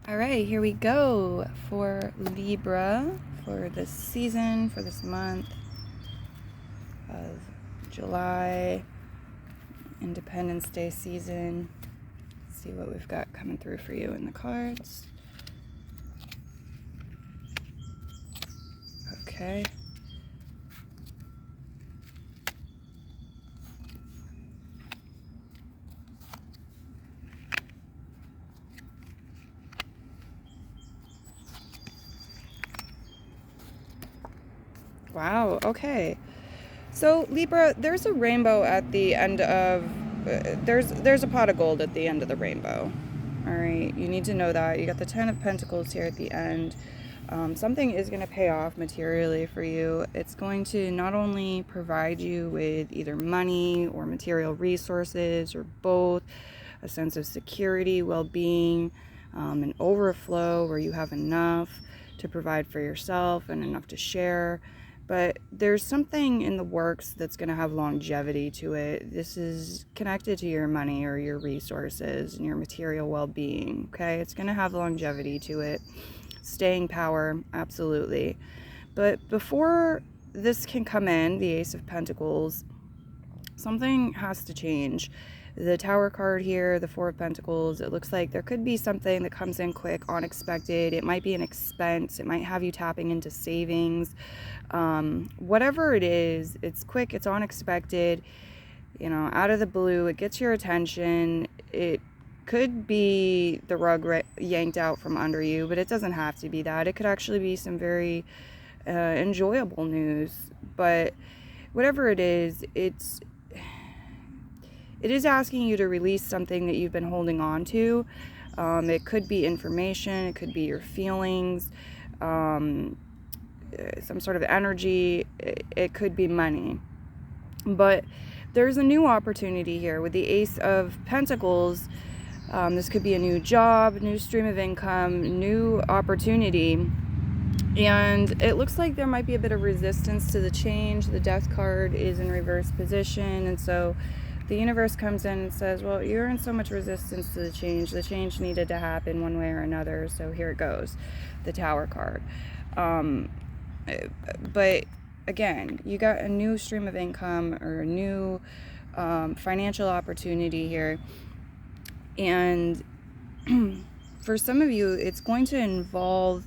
All right, here we go for Libra for this season, for this month of July, Independence Day season. Let's see what we've got coming through for you in the cards. Okay. Wow, okay. So Libra, there's a rainbow at the end of, there's a pot of gold at the end of the rainbow. All right, you need to know that. You got the 10 of Pentacles here at the end. Something is going to pay off materially for you. It's going to not only provide you with either money or material resources or both, a sense of security, well-being, an overflow where you have enough to provide for yourself and enough to share. But there's something in the works that's going to have longevity to it. This is connected to your money or your resources and your material well-being, okay? It's going to have longevity to it. Staying power, absolutely. But before this can come in, the Ace of Pentacles, something has to change. The Tower card here, the Four of Pentacles, it looks like there could be something that comes in quick, unexpected. It might be an expense. It might have you tapping into savings. Whatever it is, it's quick, it's unexpected, you know, out of the blue. It gets your attention. It could be the rug yanked out from under you, but it doesn't have to be that. It could actually be some very enjoyable news. But whatever it is asking you to release something that you've been holding on to. It could be information, it could be your feelings, some sort of energy, it could be money. But there's a new opportunity here with the Ace of Pentacles. This could be a new job, new stream of income, new opportunity. And it looks like there might be a bit of resistance to the change. The Death card is in reverse position, and so the universe comes in and says, well, you're in so much resistance to the change. The change needed to happen one way or another, so here it goes, the Tower card. But again, you got a new stream of income or a new financial opportunity here. And for some of you, it's going to involve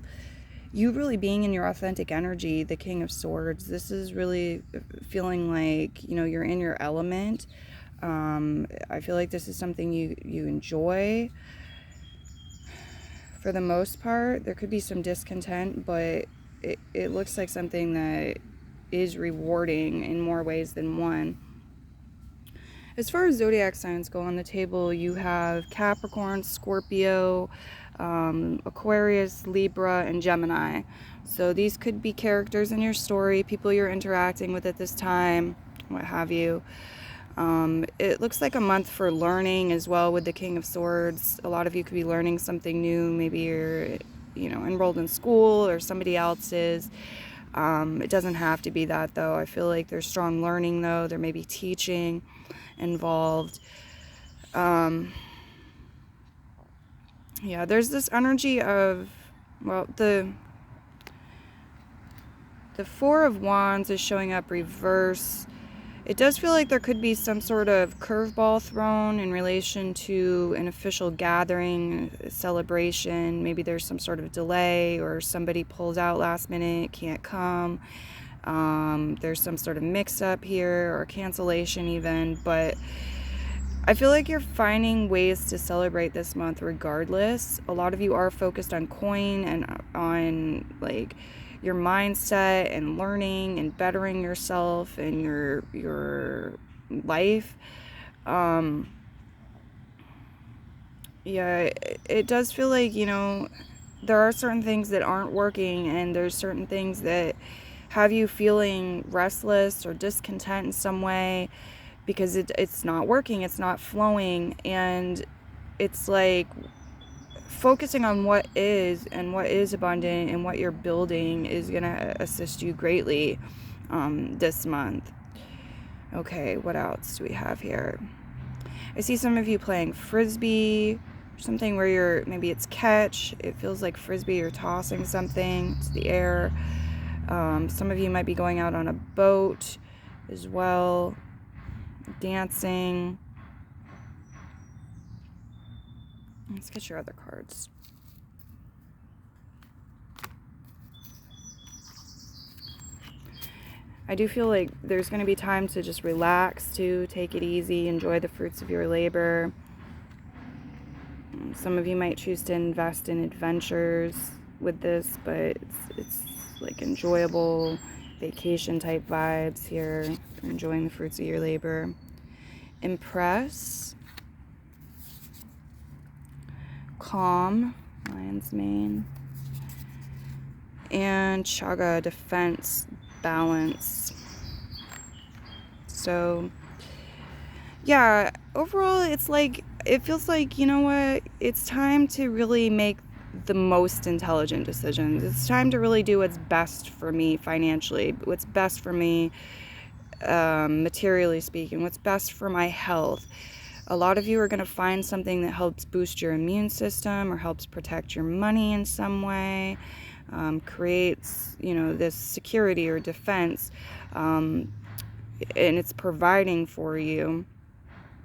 you really being in your authentic energy, the King of Swords. This is really feeling like, you know, you're in your element. I feel like this is something you enjoy for the most part. There could be some discontent, but it looks like something that is rewarding in more ways than one. As far as zodiac signs go on the table, you have Capricorn, Scorpio, Aquarius, Libra, and Gemini. So these could be characters in your story, people you're interacting with at this time, what have you. It looks like a month for learning as well with the King of Swords. A lot of you could be learning something new. Maybe you're, you know, enrolled in school or somebody else is. It doesn't have to be that, though. I feel like there's strong learning, though. There may be teaching involved. Yeah, there's this energy of, well, the Four of Wands is showing up reverse. It does feel like there could be some sort of curveball thrown in relation to an official gathering, a celebration. Maybe there's some sort of delay or somebody pulls out last minute, can't come. There's some sort of mix-up here or cancellation even. But I feel like you're finding ways to celebrate this month regardless. A lot of you are focused on coin and on, like, your mindset and learning and bettering yourself and your life. Yeah, it does feel like, you know, there are certain things that aren't working, and there's certain things that have you feeling restless or discontent in some way because it's not working, it's not flowing, and it's like focusing on what is and what is abundant and what you're building is going to assist you greatly this month. Okay, what else do we have here? I see some of you playing Frisbee, something where maybe it's catch. It feels like frisbee. You're tossing something to the air. Some of you might be going out on a boat as well, dancing. Let's get your other cards. I do feel like there's going to be time to just relax too, take it easy, enjoy the fruits of your labor. Some of you might choose to invest in adventures with this, but it's like enjoyable vacation type vibes here, enjoying the fruits of your labor. Impress, calm, lion's mane, and chaga, defense, balance. So yeah, overall it's like, it feels like, you know what, it's time to really make the most intelligent decisions. It's time to really do what's best for me financially, what's best for me materially speaking, what's best for my health. A lot of you are going to find something that helps boost your immune system or helps protect your money in some way, creates, you know, this security or defense, and it's providing for you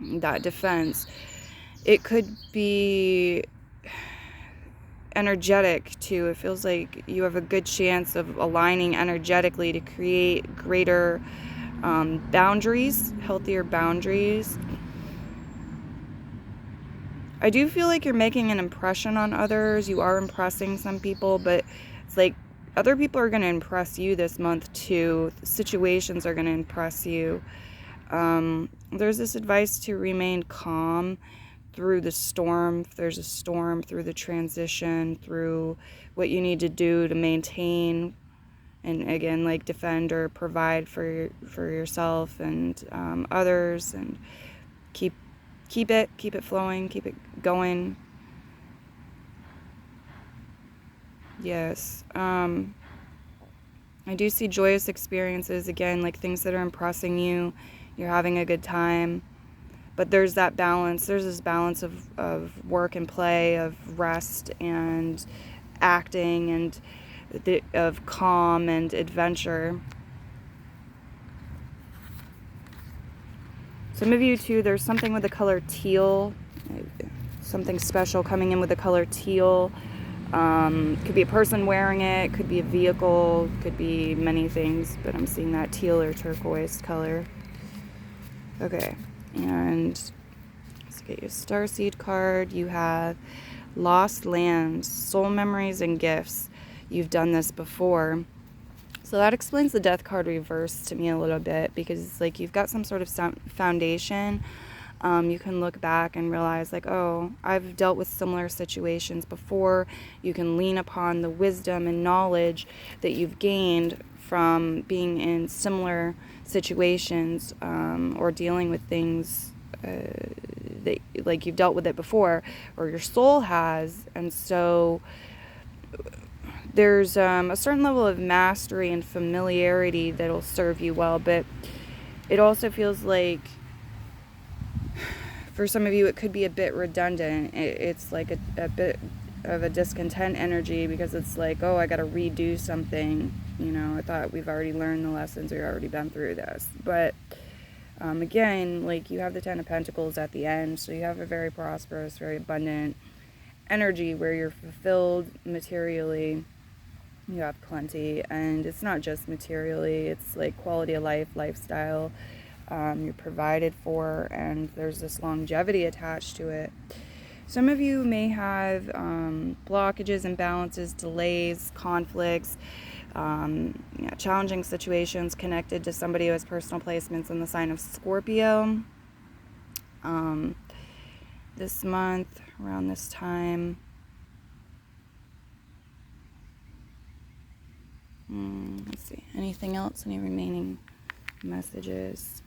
that defense. It could be energetic too. It feels like you have a good chance of aligning energetically to create greater boundaries, healthier boundaries. I do feel like you're making an impression on others. You are impressing some people, but it's like other people are going to impress you this month too. Situations are going to impress you. There's this advice to remain calm through the storm. If there's a storm, through the transition, through what you need to do to maintain and again, like defend or provide for yourself and others, and keep it flowing, keep it going. Yes. I do see joyous experiences, again, like things that are impressing you. You're having a good time. But there's that balance. There's this balance of work and play, of rest and acting, and of calm and adventure. Some of you too, there's something with the color teal, something special coming in with the color teal. Could be a person wearing it, could be a vehicle, could be many things, but I'm seeing that teal or turquoise color. Okay, and let's get your starseed card. You have lost lands, soul memories, and gifts. You've done this before. So that explains the death card reversed to me a little bit, because it's like you've got some sort of foundation. You can look back and realize like, oh, I've dealt with similar situations before. You can lean upon the wisdom and knowledge that you've gained from being in similar situations, or dealing with things that like you've dealt with it before, or your soul has. And so there's a certain level of mastery and familiarity that'll serve you well, but it also feels like for some of you it could be a bit redundant. It's like a bit of a discontent energy, because it's like, oh, I got to redo something. You know, I thought we've already learned the lessons, we've already been through this. But again, like you have the Ten of Pentacles at the end, so you have a very prosperous, very abundant energy where you're fulfilled materially. You have plenty, and it's not just materially, it's like quality of life, lifestyle. You're provided for, and there's this longevity attached to it. Some of you may have blockages, imbalances, delays, conflicts, challenging situations connected to somebody who has personal placements in the sign of Scorpio. This month, around this time. Let's see. Anything else? Any remaining messages?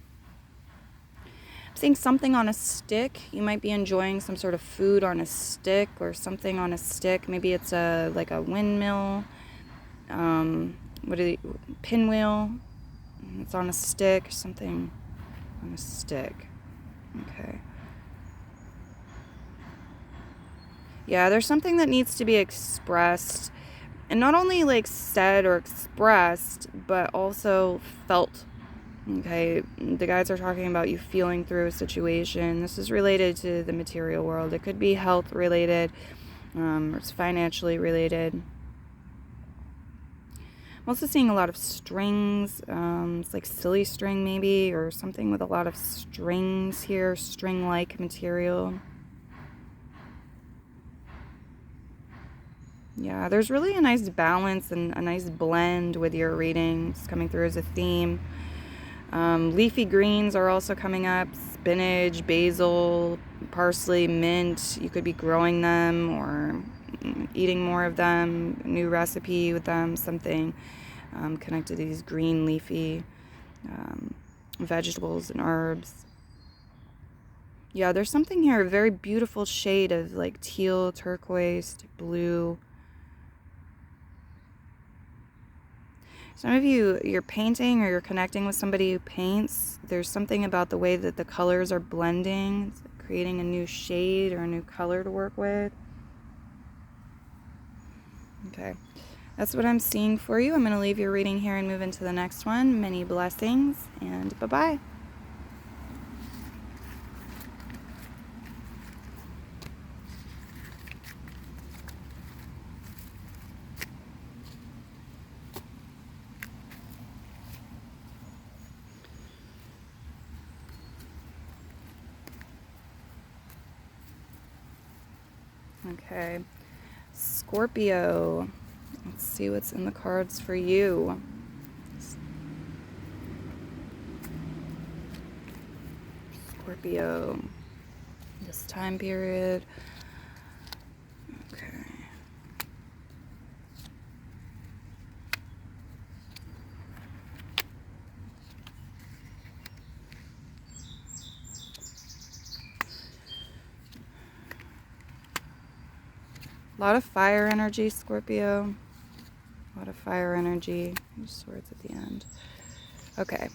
I'm seeing something on a stick. You might be enjoying some sort of food on a stick, or something on a stick. Maybe it's like a windmill. Pinwheel. It's on a stick. Something on a stick. Okay. Yeah, there's something that needs to be expressed, and not only like said or expressed, but also felt. Okay, the guides are talking about you feeling through a situation. This is related to the material world. It could be health related, or it's financially related. I'm also seeing a lot of strings. It's like silly string maybe, or something with a lot of strings here, string-like material. Yeah, there's really a nice balance and a nice blend with your readings coming through as a theme. Leafy greens are also coming up. Spinach, basil, parsley, mint. You could be growing them or eating more of them. A new recipe with them, something connected to these green leafy vegetables and herbs. Yeah, there's something here, a very beautiful shade of like teal, turquoise, blue. Some of you, you're painting or you're connecting with somebody who paints. There's something about the way that the colors are blending. It's creating a new shade or a new color to work with. Okay, that's what I'm seeing for you. I'm going to leave your reading here and move into the next one. Many blessings, and bye-bye. Okay, Scorpio. Let's see what's in the cards for you. Scorpio, this time period. Okay. A lot of fire energy, Scorpio. A lot of fire energy. Swords at the end. Okay.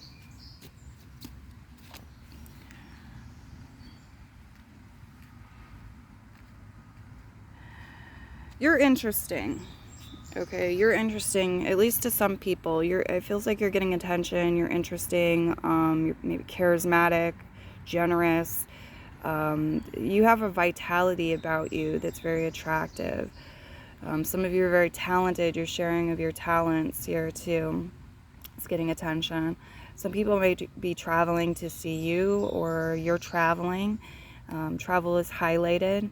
You're interesting. Okay, you're interesting, at least to some people. It feels like you're getting attention. You're interesting. You're maybe charismatic, generous. You have a vitality about you that's very attractive. Some of you are very talented. Your sharing of your talents here too is getting attention. Some people may be traveling to see you, or you're traveling. Travel is highlighted.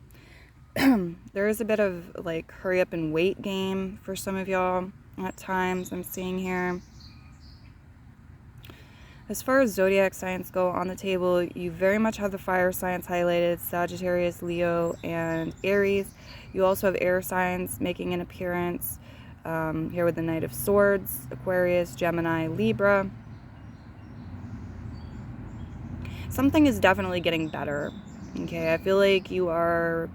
There is a bit of like hurry up and wait game for some of y'all at times, I'm seeing here. As far as zodiac signs go on the table, you very much have the fire signs highlighted: Sagittarius, Leo, and Aries. You also have air signs making an appearance here with the Knight of Swords: Aquarius, Gemini, Libra. Something is definitely getting better. Okay, I feel like you are...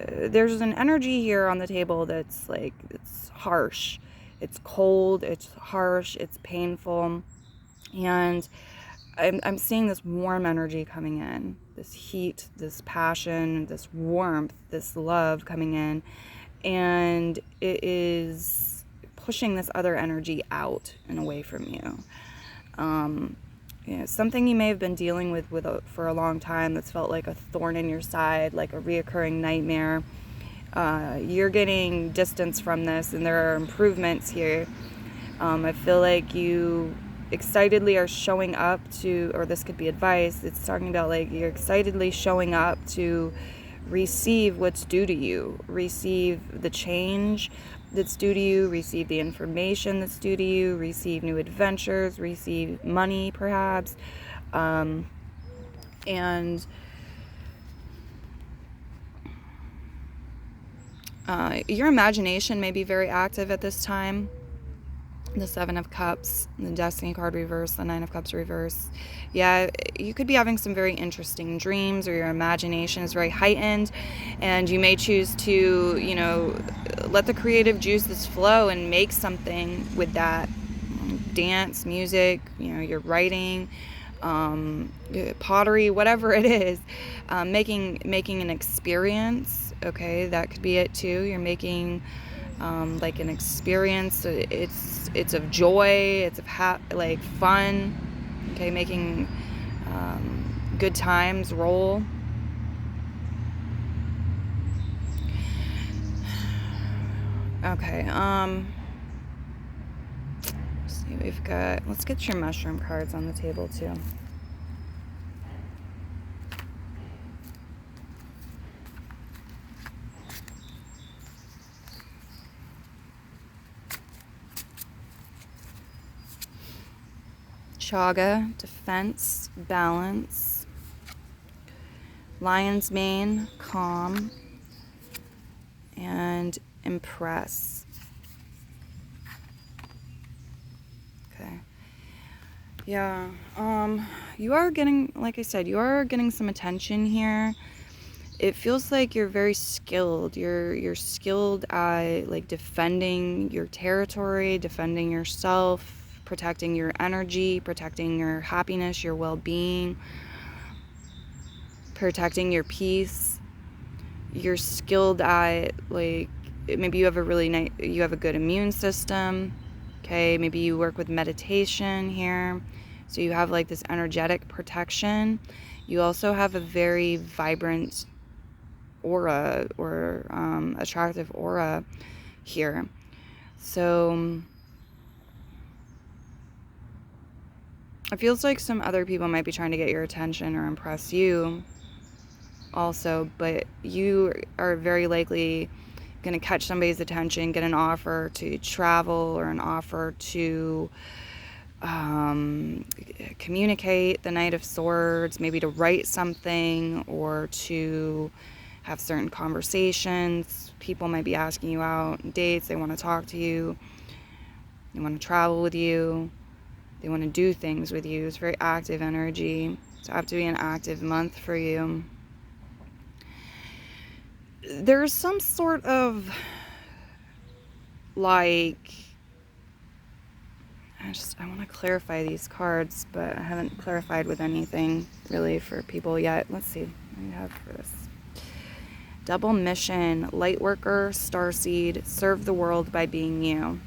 There's an energy here on the table that's like, it's harsh. It's cold, it's harsh, it's painful, and I'm seeing this warm energy coming in, this heat, this passion, this warmth, this love coming in, and it is pushing this other energy out and away from you. Something you may have been dealing with for a long time that's felt like a thorn in your side, like a reoccurring nightmare. You're getting distance from this, and there are improvements here. I feel like you excitedly are showing up to, or this could be advice, it's talking about like you're excitedly showing up to receive what's due to you, receive the change that's due to you, receive the information that's due to you, receive new adventures, receive money perhaps, and your imagination may be very active at this time. The Seven of Cups, the Destiny card reverse, the Nine of Cups reverse. Yeah, you could be having some very interesting dreams, or your imagination is very heightened, and you may choose to, let the creative juices flow and make something with that. Dance, music, you're writing. pottery, whatever it is, making an experience. Okay, that could be it too. You're making like an experience. It's of joy. It's of like fun. Okay, making good times roll. Okay. Let's see, let's get your mushroom cards on the table too. Chaga, defense, balance. Lion's mane, calm. And impress. Okay. Yeah. You are getting, like I said, you are getting some attention here. It feels like you're very skilled. You're skilled at like defending your territory, defending yourself, protecting your energy, protecting your happiness, your well-being, protecting your peace. You're skilled at like, maybe you have you have a good immune system. Okay, maybe you work with meditation here. So you have like this energetic protection. You also have a very vibrant aura, or attractive aura here. So it feels like some other people might be trying to get your attention or impress you also, but you are very likely going to catch somebody's attention, get an offer to travel or an offer to communicate, the Knight of Swords, maybe to write something or to have certain conversations. People might be asking you out on dates. They want to talk to you. They want to travel with you. They want to do things with you. It's very active energy. So it have to be an active month for you. There's some sort of like, I want to clarify these cards, but I haven't clarified with anything really for people yet. Let's see what do you have for this. Double mission, light worker, starseed, serve the world by being you.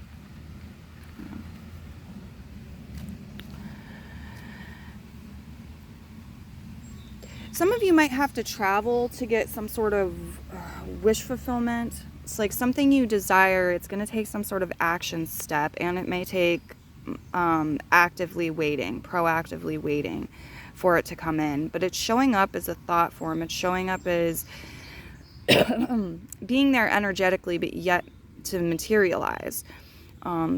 Some of you might have to travel to get some sort of wish fulfillment. It's like something you desire. It's going to take some sort of action step, and it may take proactively waiting for it to come in. But it's showing up as a thought form. It's showing up as being there energetically, but yet to materialize.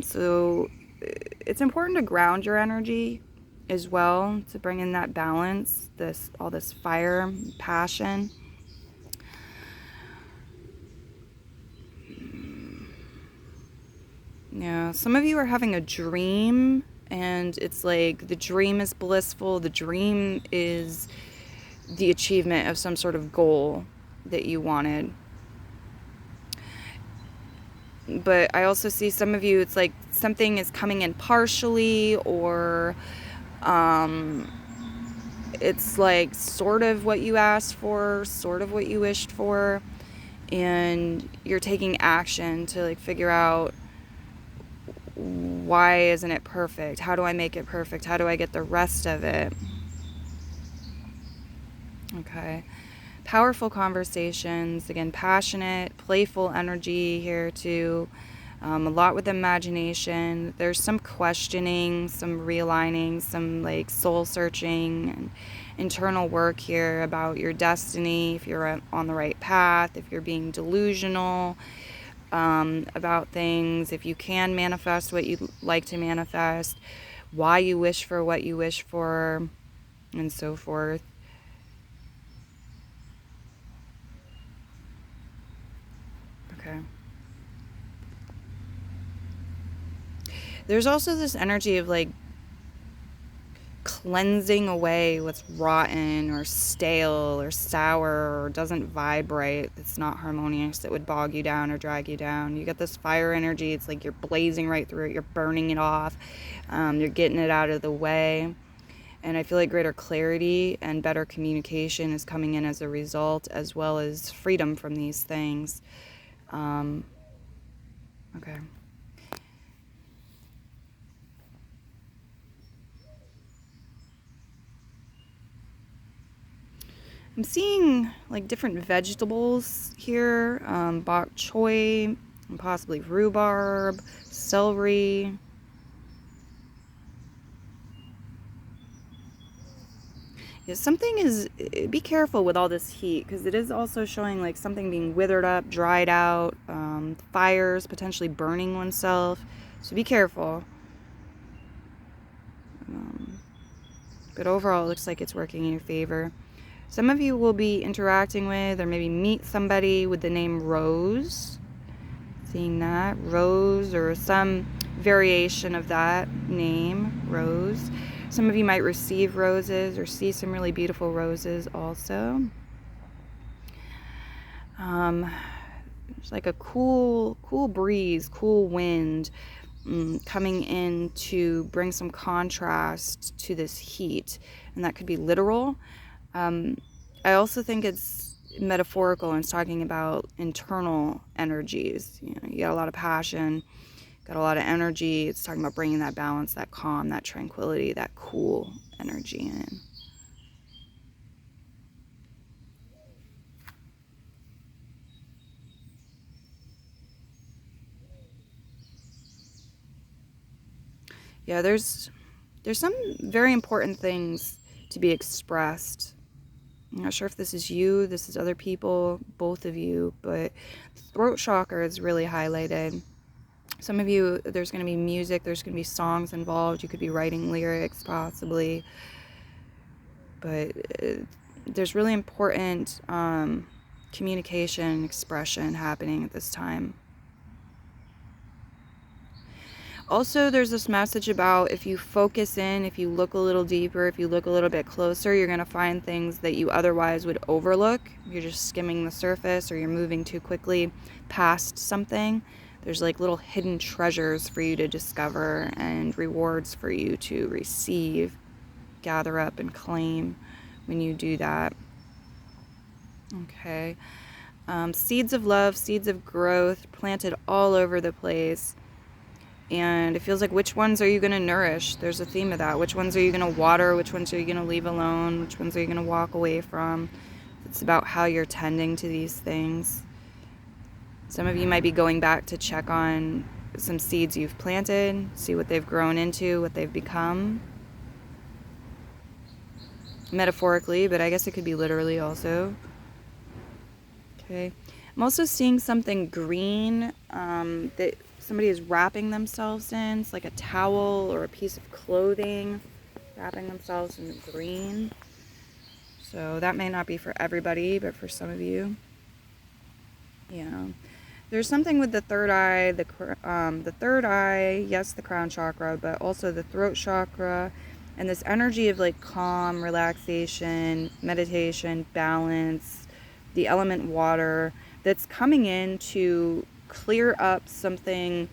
So it's important to ground your energy as well, to bring in that balance, all this fire, passion. Yeah, some of you are having a dream, and it's like the dream is blissful. The dream is the achievement of some sort of goal that you wanted. But I also see some of you, it's like something is coming in partially, or it's like sort of what you asked for, sort of what you wished for, and you're taking action to like figure out, why isn't it perfect? How do I make it perfect? How do I get the rest of it? Okay. Powerful conversations, again, passionate, playful energy here too. A lot with imagination. There's some questioning, some realigning, some like soul searching and internal work here about your destiny, if you're on the right path, if you're being delusional about things, if you can manifest what you'd like to manifest, why you wish for what you wish for, and so forth. Okay. There's also this energy of like cleansing away what's rotten or stale or sour or doesn't vibrate, it's not harmonious, that would bog you down or drag you down. You get this fire energy. It's like you're blazing right through it. You're burning it off. You're getting it out of the way. And I feel like greater clarity and better communication is coming in as a result, as well as freedom from these things. Okay. I'm seeing like different vegetables here, bok choy, and possibly rhubarb, celery. Yeah, something is, be careful with all this heat, because it is also showing like something being withered up, dried out, fires, potentially burning oneself. So be careful. But overall, it looks like it's working in your favor. Some of you will be interacting with or maybe meet somebody with the name Rose. Seeing that, Rose, or some variation of that name, Rose. Some of you might receive roses or see some really beautiful roses also. It's like a cool breeze, cool wind coming in to bring some contrast to this heat. And that could be literal. I also think it's metaphorical, and it's talking about internal energies. You know, you got a lot of passion, got a lot of energy. It's talking about bringing that balance, that calm, that tranquility, that cool energy in. Yeah, there's some very important things to be expressed. I'm not sure if this is you, this is other people, both of you, but throat chakra is really highlighted. Some of you, there's going to be music, there's going to be songs involved. You could be writing lyrics possibly. But there's really important communication, expression happening at this time. Also, there's this message about if you focus in, if you look a little deeper, if you look a little bit closer, you're going to find things that you otherwise would overlook. You're just skimming the surface, or you're moving too quickly past something. There's like little hidden treasures for you to discover and rewards for you to receive, gather up, and claim when you do that. Okay. Seeds of love, seeds of growth planted all over the place. And it feels like, which ones are you going to nourish? There's a theme of that. Which ones are you going to water? Which ones are you going to leave alone? Which ones are you going to walk away from? It's about how you're tending to these things. Some of you might be going back to check on some seeds you've planted, see what they've grown into, what they've become. Metaphorically, but I guess it could be literally also. Okay. I'm also seeing something green that somebody is wrapping themselves in. It's like a towel or a piece of clothing, wrapping themselves in green. So that may not be for everybody, but for some of you. Yeah. There's something with the third eye, the third eye, yes, the crown chakra, but also the throat chakra, and this energy of like calm, relaxation, meditation, balance, the element water that's coming in to clear up something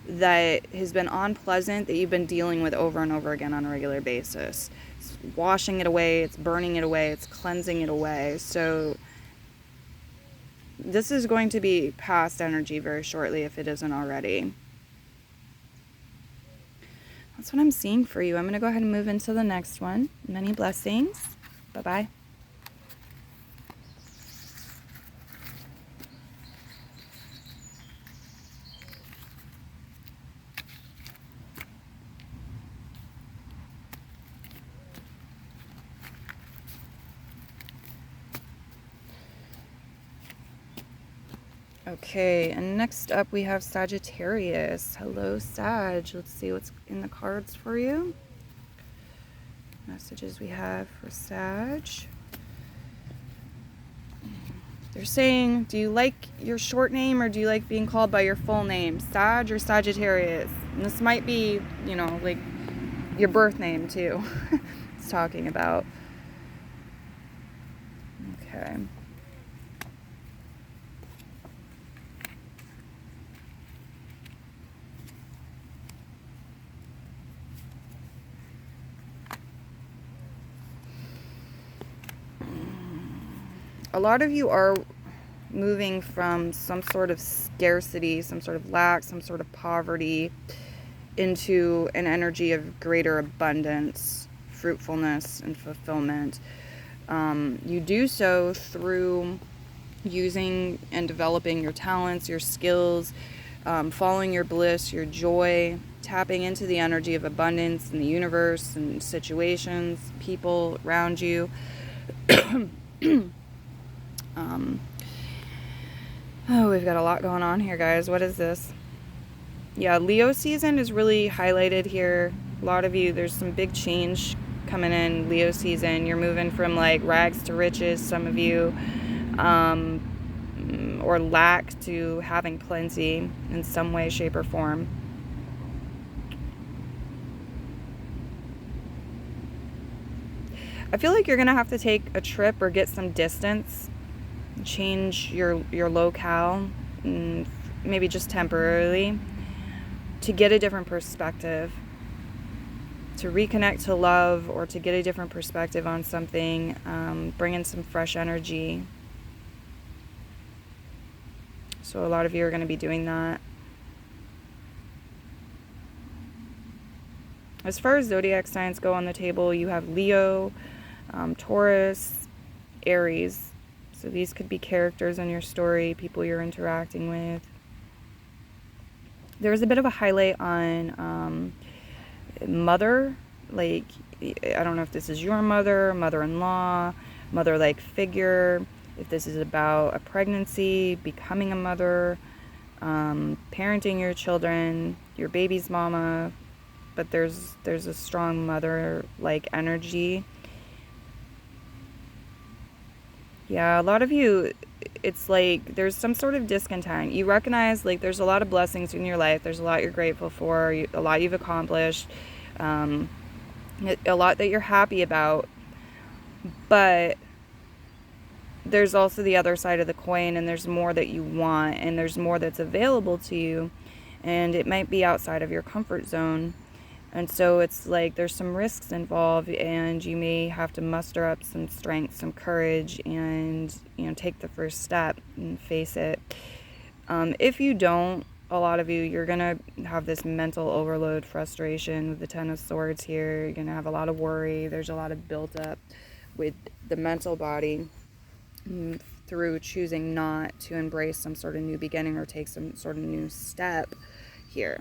that has been unpleasant that you've been dealing with over and over again on a regular basis. It's washing it away, it's burning it away, it's cleansing it away. So this is going to be past energy very shortly if it isn't already. That's what I'm seeing for you. I'm going to go ahead and move into the next one. Many blessings. Bye-bye. Okay, and next up we have Sagittarius. Hello, Sag. Let's see what's in the cards for you. Messages we have for Sag. They're saying, do you like your short name or do you like being called by your full name? Sag or Sagittarius? And this might be, you know, like your birth name too. It's talking about. Okay. A lot of you are moving from some sort of scarcity, some sort of lack, some sort of poverty, into an energy of greater abundance, fruitfulness, and fulfillment. You do so through using and developing your talents, your skills, following your bliss, your joy, tapping into the energy of abundance in the universe and situations, people around you. Oh, we've got a lot going on here, guys. What is this? Yeah, Leo season is really highlighted here. A lot of you, there's some big change coming in Leo season. You're moving from like rags to riches, some of you, or lack to having plenty in some way, shape, or form. I feel like you're going to have to take a trip or get some distance, change your locale, maybe just temporarily, to get a different perspective, to reconnect to love, or to get a different perspective on something, bring in some fresh energy. So a lot of you are going to be doing that. As far as zodiac signs go on the table, you have Leo, Taurus, Aries. So these could be characters in your story, people you're interacting with. There's a bit of a highlight on mother, like, I don't know if this is your mother, mother-in-law, mother-like figure, if this is about a pregnancy, becoming a mother, parenting your children, your baby's mama, but there's a strong mother-like energy. Yeah, a lot of you, it's like there's some sort of discontent. You recognize like there's a lot of blessings in your life. There's a lot you're grateful for, a lot you've accomplished, a lot that you're happy about. But there's also the other side of the coin, and there's more that you want, and there's more that's available to you, and it might be outside of your comfort zone. And so it's like there's some risks involved, and you may have to muster up some strength, some courage, and take the first step and face it. If you don't, a lot of you, you're gonna have this mental overload, frustration with the Ten of Swords here. You're gonna have a lot of worry. There's a lot of built up with the mental body through choosing not to embrace some sort of new beginning or take some sort of new step here.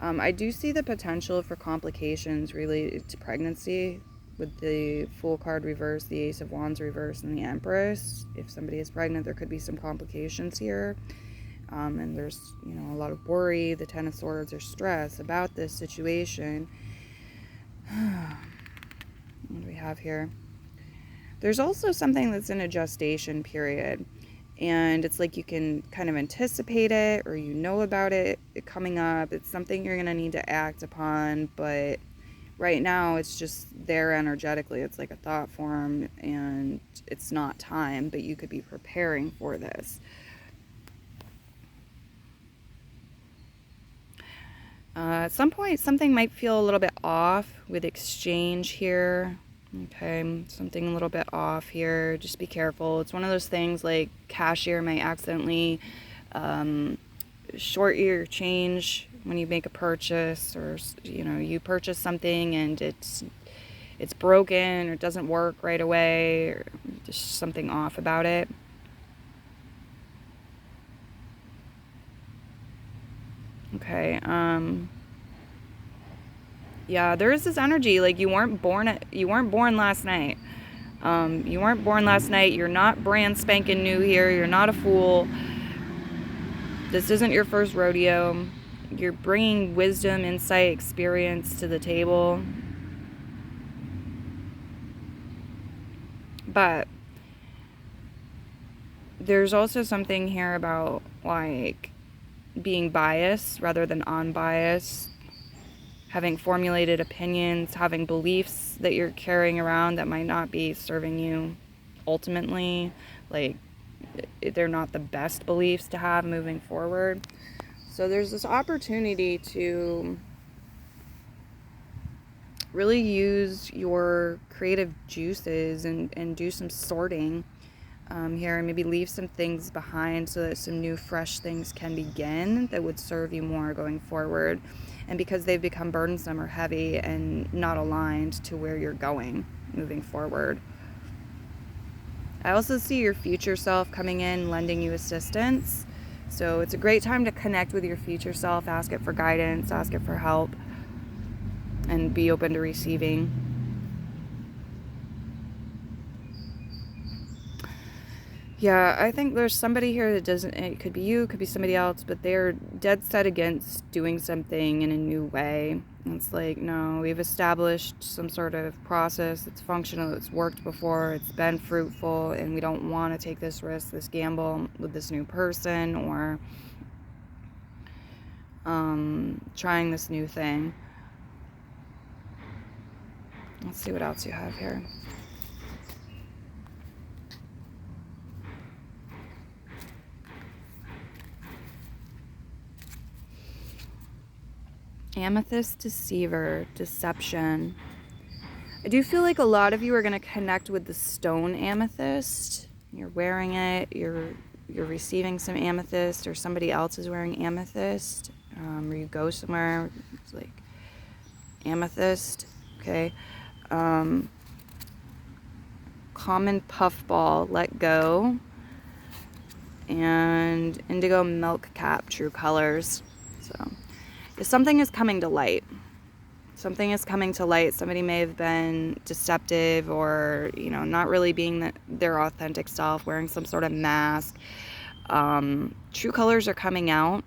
I do see the potential for complications related to pregnancy with the Fool card reverse, the Ace of Wands reverse, and the Empress. If somebody is pregnant, there could be some complications here. And there's, a lot of worry, the Ten of Swords, or stress about this situation. What do we have here? There's also something that's in a gestation period. And it's like you can kind of anticipate it, or about it coming up. It's something you're going to need to act upon, but right now it's just there energetically. It's like a thought form, and it's not time, but you could be preparing for this. At some point, something might feel a little bit off with exchange here. Okay, something a little bit off here. Just be careful. It's one of those things like cashier may accidentally short your change when you make a purchase, or you purchase something and it's broken, or it doesn't work right away, or just something off about it. Okay. Yeah, there is this energy like you weren't born last night. You weren't born last night. You're not brand spanking new here. You're not a fool. This isn't your first rodeo. You're bringing wisdom, insight, experience to the table. But there's also something here about like being biased rather than unbiased, having formulated opinions, having beliefs that you're carrying around that might not be serving you ultimately. Like, they're not the best beliefs to have moving forward. So there's this opportunity to really use your creative juices and do some sorting. here, and maybe leave some things behind so that some new fresh things can begin that would serve you more going forward, and because they've become burdensome or heavy and not aligned to where you're going moving forward. I also see your future self coming in, lending you assistance. So it's a great time to connect with your future self, ask it for guidance, ask it for help, and be open to receiving. Yeah, I think there's somebody here that doesn't, it could be you, it could be somebody else, but they're dead set against doing something in a new way. And it's like, no, we've established some sort of process that's functional, it's worked before, it's been fruitful, and we don't want to take this risk, this gamble with this new person, or trying this new thing. Let's see what else you have here. Amethyst, deceiver, deception. I do feel like a lot of you are going to connect with the stone amethyst. You're wearing it, you're receiving some amethyst, or somebody else is wearing amethyst, or you go somewhere, it's like amethyst, okay. Common puffball, let go, and indigo milk cap, true colors. So something is coming to light. Something is coming to light. Somebody may have been deceptive, or, you know, not really being their authentic self, wearing some sort of mask. True colors are coming out,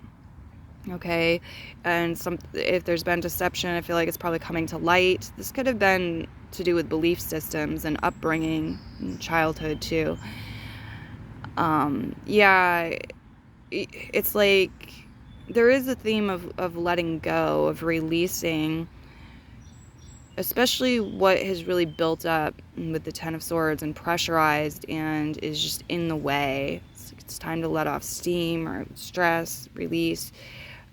okay? And if there's been deception, I feel like it's probably coming to light. This could have been to do with belief systems and upbringing and childhood too. Yeah, it's like there is a theme of letting go, of releasing, especially what has really built up with the Ten of Swords and pressurized and is just in the way. It's time to let off steam or stress, release.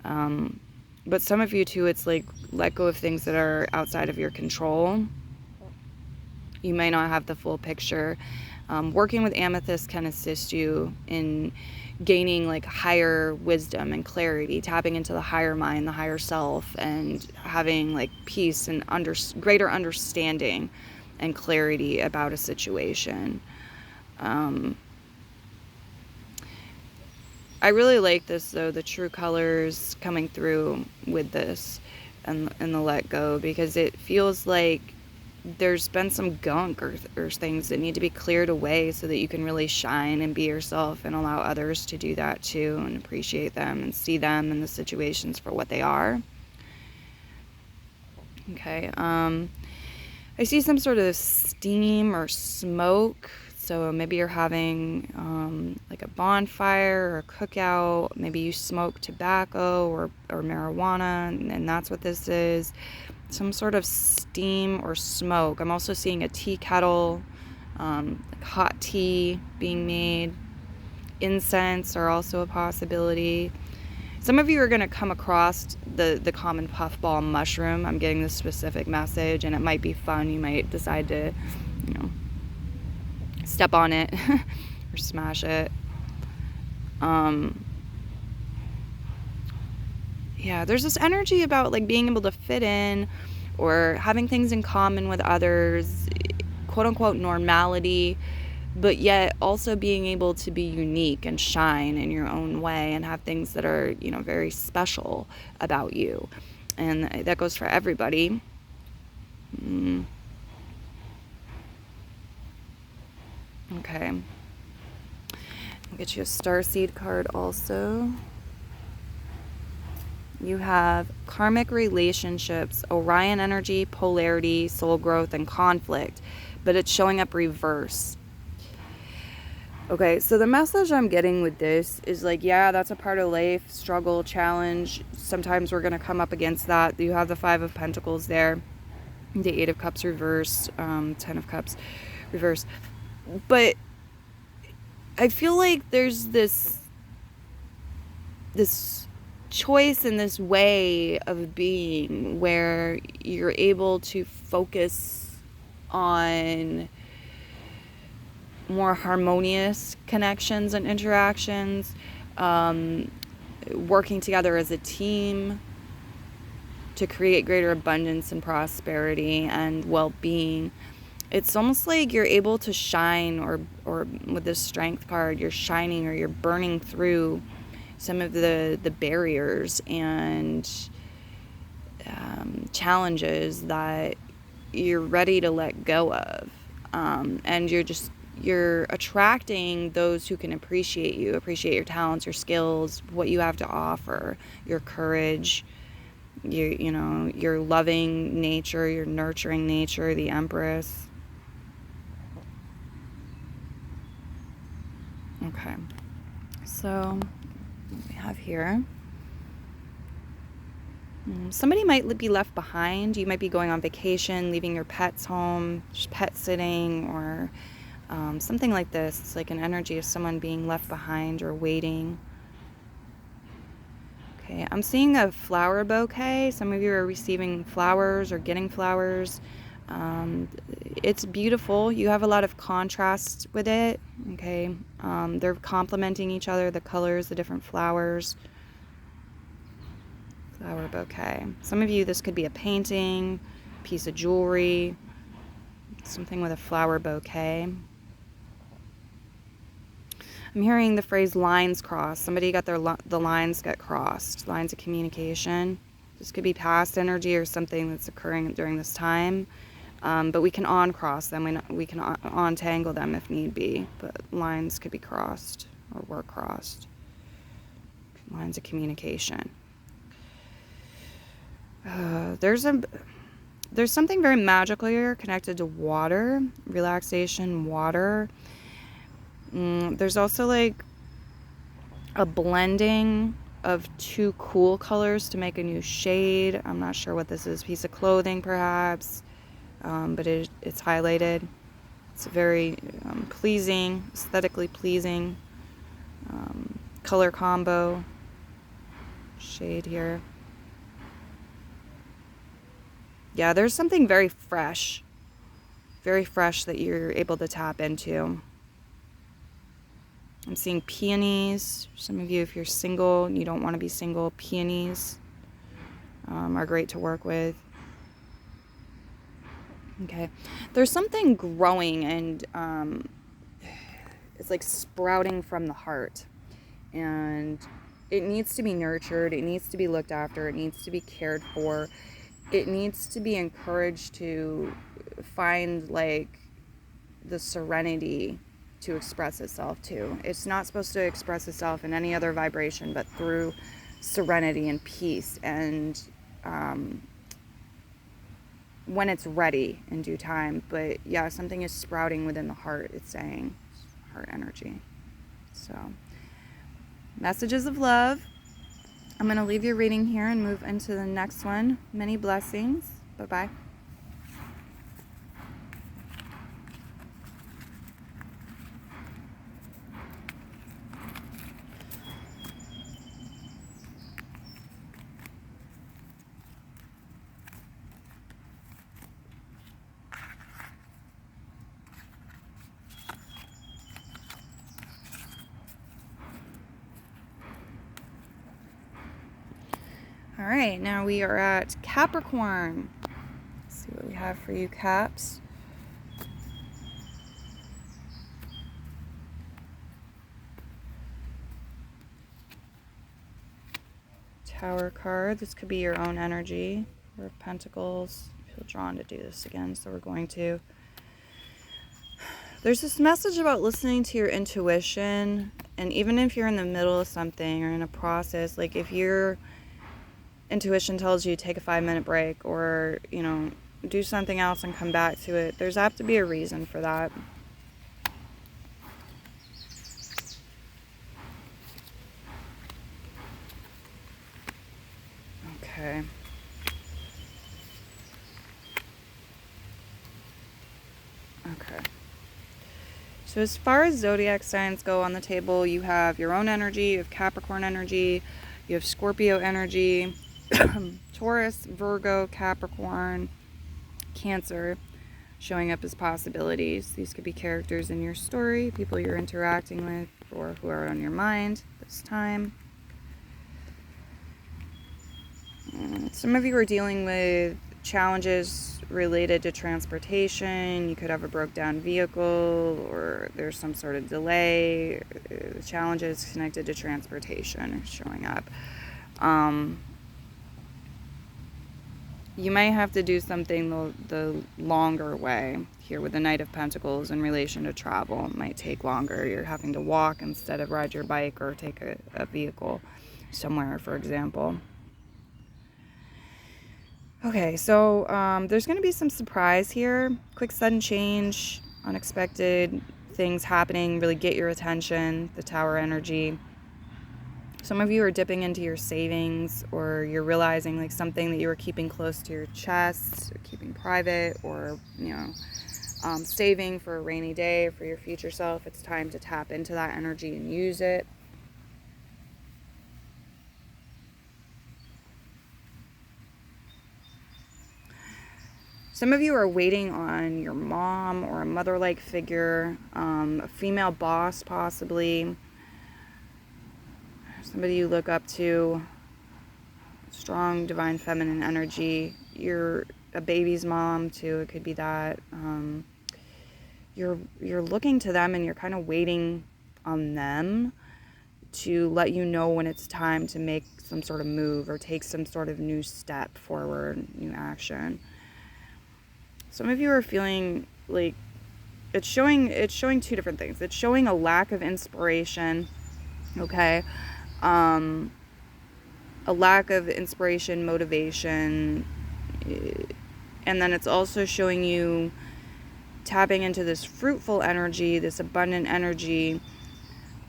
But some of you too, it's like let go of things that are outside of your control. You may not have the full picture. Working with amethyst can assist you in gaining like higher wisdom and clarity, tapping into the higher mind, the higher self, and having like peace and greater understanding and clarity about a situation. I really like this though, the true colors coming through with this and the let go, because it feels like there's been some gunk or things that need to be cleared away so that you can really shine and be yourself and allow others to do that too, and appreciate them and see them and the situations for what they are. Okay, I see some sort of steam or smoke. So maybe you're having like a bonfire or a cookout. Maybe you smoke tobacco or marijuana, and that's what this is. Some sort of steam or smoke. I'm also seeing a tea kettle, like hot tea being made. Incense are also a possibility. Some of you are going to come across the common puffball mushroom. I'm getting this specific message, and it might be fun. You might decide to, you know, step on it or smash it. Yeah, there's this energy about like being able to fit in or having things in common with others, quote unquote normality, but yet also being able to be unique and shine in your own way and have things that are, you know, very special about you. And that goes for everybody. Okay. I'll get you a starseed card also. You have karmic relationships, Orion energy, polarity, soul growth, and conflict, but it's showing up reverse. Okay, so the message I'm getting with this is like, yeah, that's a part of life, struggle, challenge. Sometimes we're going to come up against that. You have the Five of Pentacles there, the Eight of Cups reverse, Ten of Cups reverse. But I feel like there's this choice in this way of being where you're able to focus on more harmonious connections and interactions, working together as a team to create greater abundance and prosperity and well-being. It's almost like you're able to shine, or with this strength card, you're shining, or you're burning through some of the barriers and challenges that you're ready to let go of. And you're attracting those who can appreciate you, appreciate your talents, your skills, what you have to offer, your courage, your loving nature, your nurturing nature, the Empress. Okay, so what we have here, somebody might be left behind. You might be going on vacation, leaving your pets home, just pet sitting, or something like this. It's like an energy of someone being left behind or waiting. Okay, I'm seeing a flower bouquet. Some of you are receiving flowers or getting flowers. It's beautiful. You have a lot of contrast with it. Okay, they're complementing each other, the colors, the different flowers. Flower bouquet. Some of you, this could be a painting, piece of jewelry, something with a flower bouquet. I'm hearing the phrase lines crossed. Somebody got the lines get crossed, lines of communication. This could be past energy or something that's occurring during this time. But we can uncross them. We can untangle them if need be. But lines could be crossed or were crossed. Lines of communication. There's something very magical here connected to water, relaxation, water. There's also like a blending of two cool colors to make a new shade. I'm not sure what this is. Piece of clothing, perhaps, but it's highlighted. It's very pleasing, aesthetically pleasing color combo shade here. Yeah, there's something very fresh that you're able to tap into. I'm seeing peonies. Some of you, if you're single and you don't want to be single, peonies are great to work with. Okay. There's something growing and it's like sprouting from the heart. And it needs to be nurtured. It needs to be looked after. It needs to be cared for. It needs to be encouraged to find like the serenity to express itself too. It's not supposed to express itself in any other vibration but through serenity and peace, and when it's ready in due time. But yeah, something is sprouting within the heart, it's saying. Heart energy. So messages of love. I'm going to leave your reading here and move into the next one. Many blessings. Bye-bye. All right, now we are at Capricorn. Let's see what we have for you, Caps. Tower card. This could be your own energy. Four of Pentacles. I feel drawn to do this again, so we're going to. There's this message about listening to your intuition, and even if you're in the middle of something or in a process, like if your intuition tells you take a 5-minute break or, do something else and come back to it, there's have to be a reason for that. Okay. Okay. So as far as zodiac signs go on the table, you have your own energy, you have Capricorn energy, you have Scorpio energy, Taurus, Virgo, Capricorn, Cancer, showing up as possibilities. These could be characters in your story, people you're interacting with, or who are on your mind this time. Some of you are dealing with challenges related to transportation. You could have a broke down vehicle, or there's some sort of delay. Challenges connected to transportation are showing up. You might have to do something the longer way here with the Knight of Pentacles in relation to travel. It might take longer. You're having to walk instead of ride your bike or take a vehicle somewhere, for example. Okay, so there's going to be some surprise here. Quick, sudden change, unexpected things happening, really get your attention, the Tower energy. Some of you are dipping into your savings, or you're realizing like something that you were keeping close to your chest, or keeping private, or, you know, saving for a rainy day, for your future self. It's time to tap into that energy and use it. Some of you are waiting on your mom or a mother-like figure, a female boss possibly, somebody you look up to, strong divine feminine energy. You're a baby's mom too, it could be that. You're looking to them and you're kind of waiting on them to let you know when it's time to make some sort of move or take some sort of new step forward, new action. Some of you are feeling like it's showing two different things. It's showing a lack of inspiration, okay? A lack of inspiration, motivation, and then it's also showing you tapping into this fruitful energy, this abundant energy,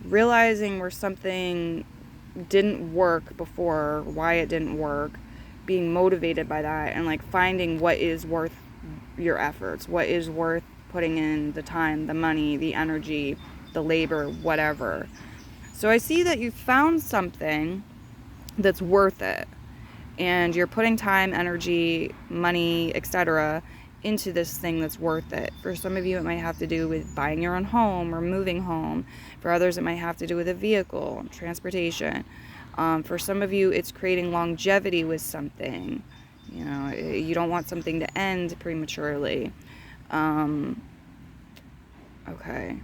realizing where something didn't work before, why it didn't work, being motivated by that, and like finding what is worth your efforts, what is worth putting in the time, the money, the energy, the labor, whatever. So I see that you found something that's worth it, and you're putting time, energy, money, etc. into this thing that's worth it. For some of you, it might have to do with buying your own home or moving home. For others, it might have to do with a vehicle, transportation. For some of you, it's creating longevity with something. You know, you don't want something to end prematurely. Okay.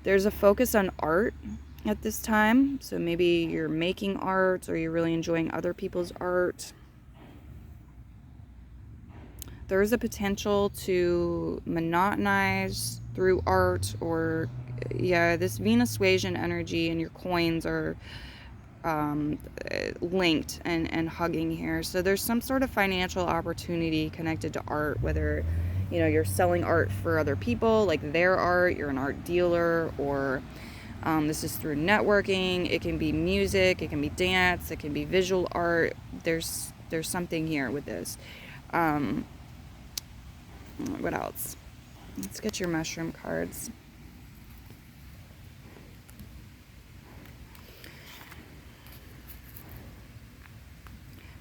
There's a focus on art at this time. So maybe you're making art, or you're really enjoying other people's art. There is a potential to monotonize through art, or yeah, this Venus suasion energy and your coins are linked and hugging here. So there's some sort of financial opportunity connected to art, whether, you know, you're selling art for other people, like their art, you're an art dealer, or this is through networking. It can be music, it can be dance, it can be visual art. There's something here with this. What else? Let's get your mushroom cards.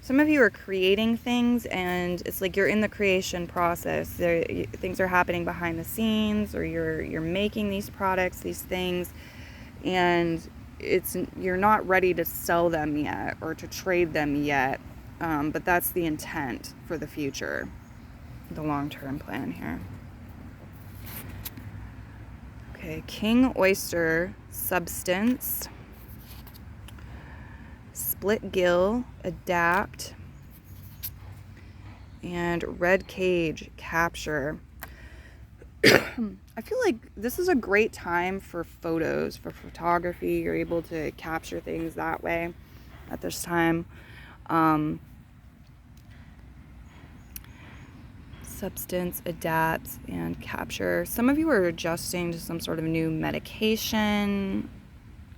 Some of you are creating things, and it's like you're in the creation process. Things are happening behind the scenes, or you're making these products, these things, and you're not ready to sell them yet or to trade them yet, but that's the intent for the future, the long-term plan here. Okay, King Oyster, substance, split gill, adapt, and red cage, capture. I feel like this is a great time for photos, for photography. You're able to capture things that way at this time. Substance, adapt, and capture. Some of you are adjusting to some sort of new medication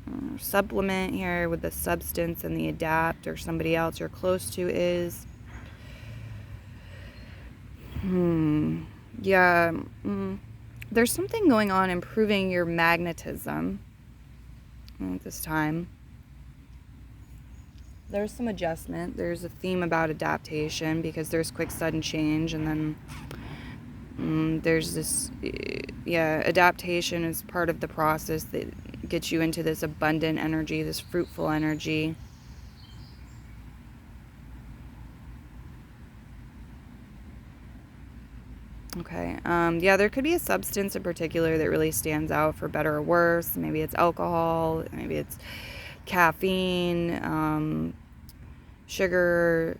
or supplement here with the substance and the adapt, or somebody else you're close to is. Yeah. There's something going on improving your magnetism at this time. There's some adjustment. There's a theme about adaptation because there's quick, sudden change. And then there's this, adaptation is part of the process that gets you into this abundant energy, this fruitful energy. Okay. There could be a substance in particular that really stands out for better or worse. Maybe it's alcohol, maybe it's caffeine, sugar,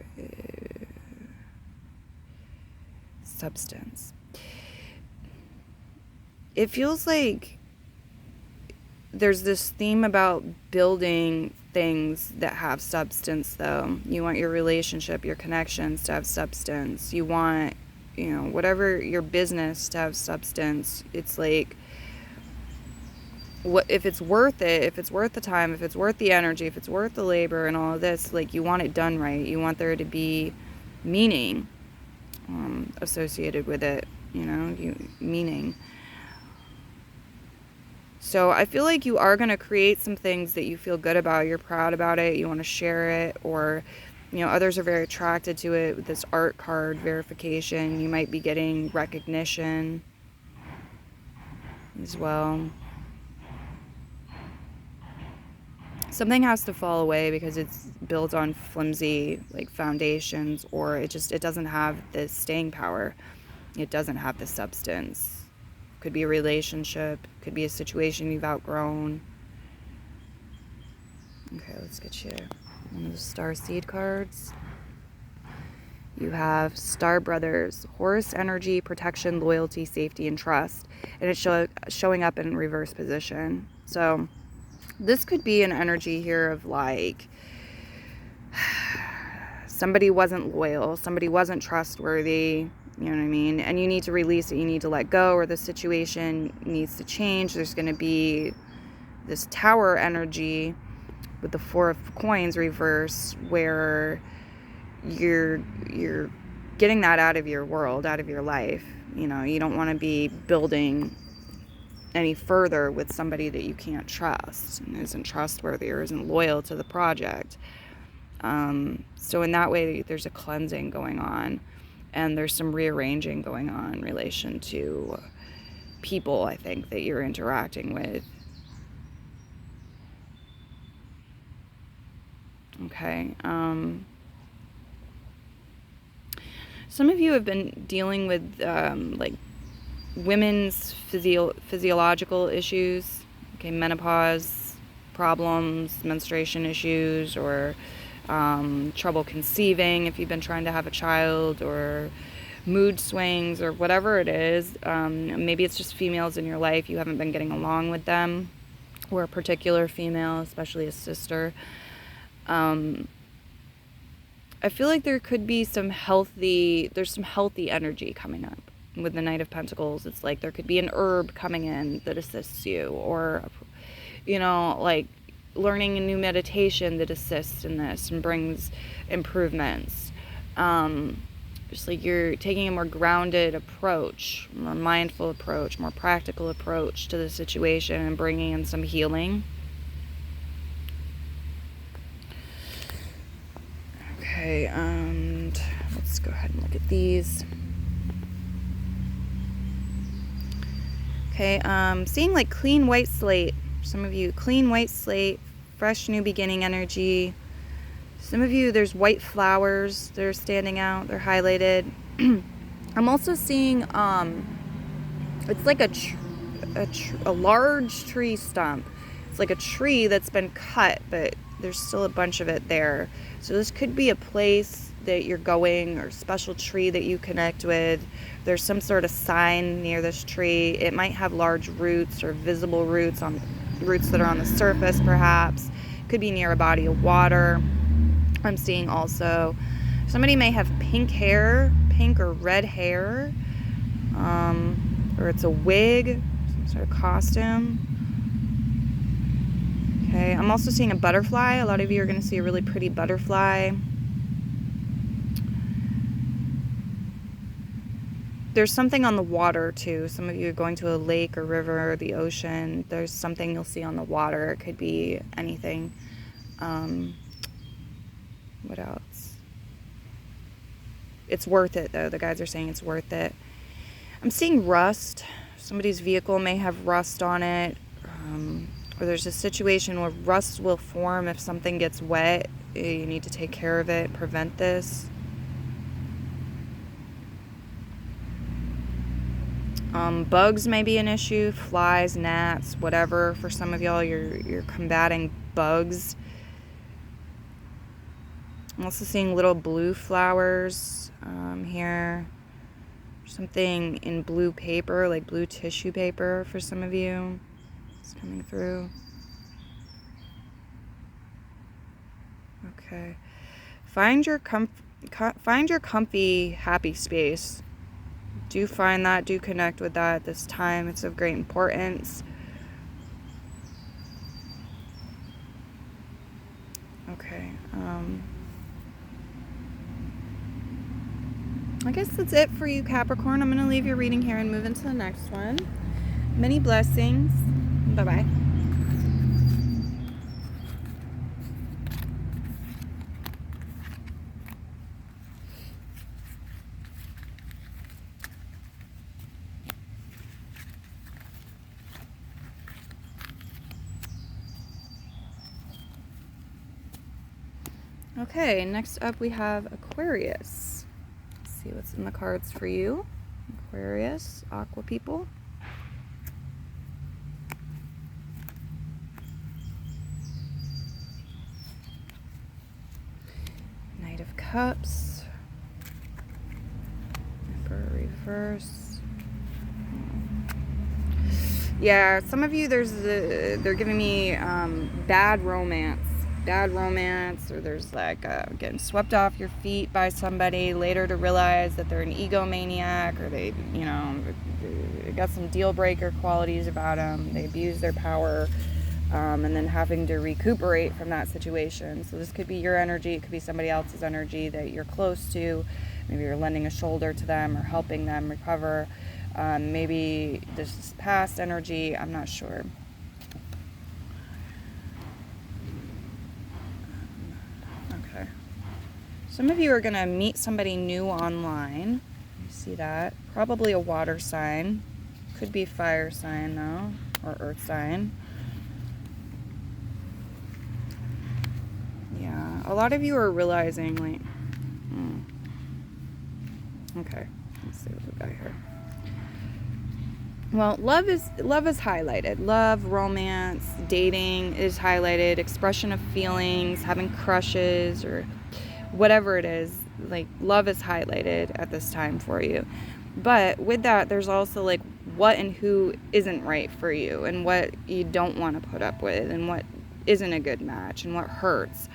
substance. It feels like there's this theme about building things that have substance, though. You want your relationship, your connections to have substance. You want, whatever your business to have substance. It's like, what if it's worth it, if it's worth the time, if it's worth the energy, if it's worth the labor and all of this, like, you want it done right. You want there to be meaning associated with it, meaning. So I feel like you are going to create some things that you feel good about, you're proud about it, you want to share it, or others are very attracted to it with this art card verification. You might be getting recognition as well. Something has to fall away because it's built on flimsy foundations, or it doesn't have the staying power. It doesn't have the substance. Could be a relationship, could be a situation you've outgrown. Okay, let's get you one of the star seed cards. You have Star Brothers, Horus energy, protection, loyalty, safety, and trust. And it's showing up in reverse position. So this could be an energy here of somebody wasn't loyal, somebody wasn't trustworthy, you know what I mean? And you need to release it, you need to let go, or the situation needs to change. There's going to be this Tower energy with the Four of Coins reverse, where you're getting that out of your world, out of your life. You don't want to be building any further with somebody that you can't trust and isn't trustworthy or isn't loyal to the project. So in that way, there's a cleansing going on, and there's some rearranging going on in relation to people, I think, that you're interacting with. Okay. Some of you have been dealing with women's physiological issues, okay, menopause problems, menstruation issues, or trouble conceiving if you've been trying to have a child, or mood swings, or whatever it is. Maybe it's just females in your life, you haven't been getting along with them, or a particular female, especially a sister. I feel like there could be there's some healthy energy coming up with the Knight of Pentacles. It's like there could be an herb coming in that assists you, or, learning a new meditation that assists in this and brings improvements. Just like you're taking a more grounded approach, more mindful approach, more practical approach to the situation, and bringing in some healing. Okay, and let's go ahead and look at these. Okay, seeing clean white slate. Some of you, clean white slate, fresh new beginning energy. Some of you, there's white flowers that are standing out, they're highlighted. I'm also seeing, it's like a large tree stump. It's like a tree that's been cut, but there's still a bunch of it there. So this could be a place that you're going, or special tree that you connect with. There's some sort of sign near this tree. It might have large roots, or visible roots that are on the surface, perhaps. Could be near a body of water. I'm seeing also somebody may have pink or red hair, or it's a wig, some sort of costume. Okay, I'm also seeing a butterfly. A lot of you are going to see a really pretty butterfly. There's something on the water too. Some of you are going to a lake or river or the ocean. There's something you'll see on the water. It could be anything. What else? It's worth it, though. The guides are saying it's worth it. I'm seeing rust. Somebody's vehicle may have rust on it. Or there's a situation where rust will form if something gets wet. You need to take care of it, prevent this. Bugs may be an issue, flies, gnats, whatever. For some of y'all, you're combating bugs. I'm also seeing little blue flowers here. Something in blue paper, like blue tissue paper for some of you. It's coming through. Okay. Find your comfy, happy space. Do find that, do connect with that at this time. It's of great importance. Okay. I guess that's it for you, Capricorn. I'm going to leave your reading here and move into the next one. Many blessings. Bye-bye. Okay, next up we have Aquarius. Let's see what's in the cards for you. Aquarius, Aqua people. Knight of Cups. Emperor reverse. Yeah, some of you, they're giving me bad romance, or there's like getting swept off your feet by somebody later to realize that they're an egomaniac, or they got some deal breaker qualities about them. They abuse their power, and then having to recuperate from that situation. So this could be your energy, it could be somebody else's energy that you're close to. Maybe you're lending a shoulder to them or helping them recover. Maybe this is past energy, I'm not sure. Okay. Some of you are going to meet somebody new online. You see that? Probably a water sign. Could be fire sign though, or earth sign. Yeah, a lot of you are realizing like, okay, let's see what we got here. Well, love is highlighted. Love, romance, dating is highlighted. Expression of feelings, having crushes, or whatever it is. Like, love is highlighted at this time for you. But with that, there's also like what and who isn't right for you, and what you don't want to put up with, and what isn't a good match, and what hurts.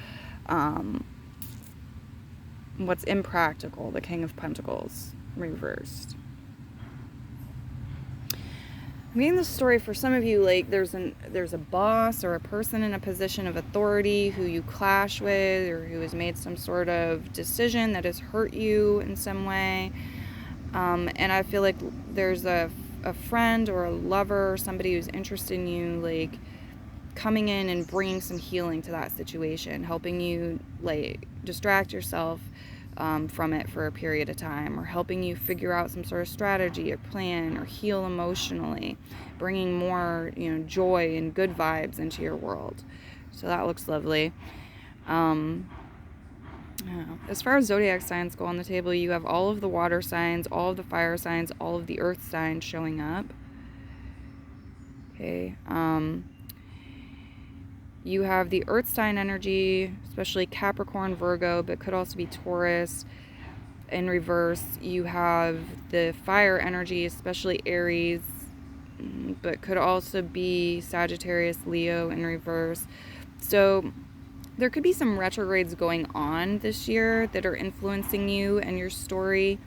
What's impractical. The King of Pentacles reversed. I'm getting this story for some of you, like there's a boss or a person in a position of authority who you clash with, or who has made some sort of decision that has hurt you in some way. And I feel like there's a friend or a lover or somebody who's interested in you, like coming in and bringing some healing to that situation, helping you like distract yourself from it for a period of time, or helping you figure out some sort of strategy or plan, or heal emotionally, bringing more joy and good vibes into your world. So that looks lovely. As far as zodiac signs go on the table, you have all of the water signs, all of the fire signs, all of the earth signs showing up. Okay. You have the earth sign energy, especially Capricorn, Virgo, but could also be Taurus in reverse. You have the fire energy, especially Aries, but could also be Sagittarius, Leo in reverse. So there could be some retrogrades going on this year that are influencing you and your story.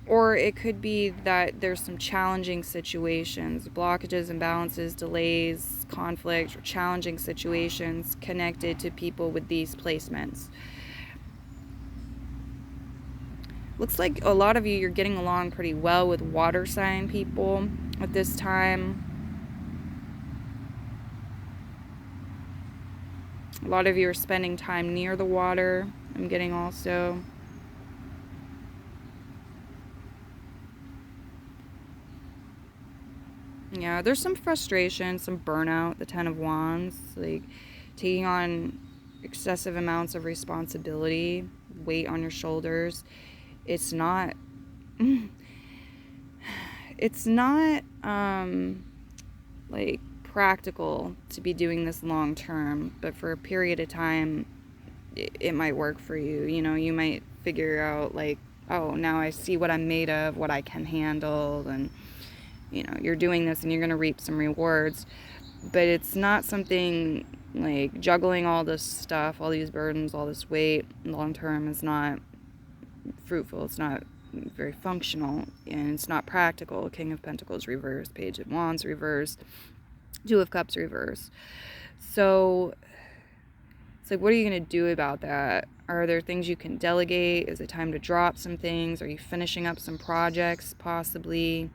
Or it could be that there's some challenging situations, blockages, imbalances, delays, conflict, or challenging situations connected to people with these placements. Looks like a lot of you're getting along pretty well with water sign people at this time. A lot of you are spending time near the water, I'm getting also. Yeah, there's some frustration, some burnout, the Ten of Wands, like taking on excessive amounts of responsibility, weight on your shoulders. It's not it's not like practical to be doing this long term, but for a period of time it might work for you. You know, you might figure out like, oh, now I see what I'm made of, what I can handle, and you know, you're doing this and you're going to reap some rewards. But it's not something like juggling all this stuff, all these burdens, all this weight long term is not fruitful. It's not very functional, and it's not practical. King of Pentacles reverse, Page of Wands reverse, Two of Cups reverse. So it's like, what are you going to do about that? Are there things you can delegate? Is it time to drop some things? Are you finishing up some projects possibly?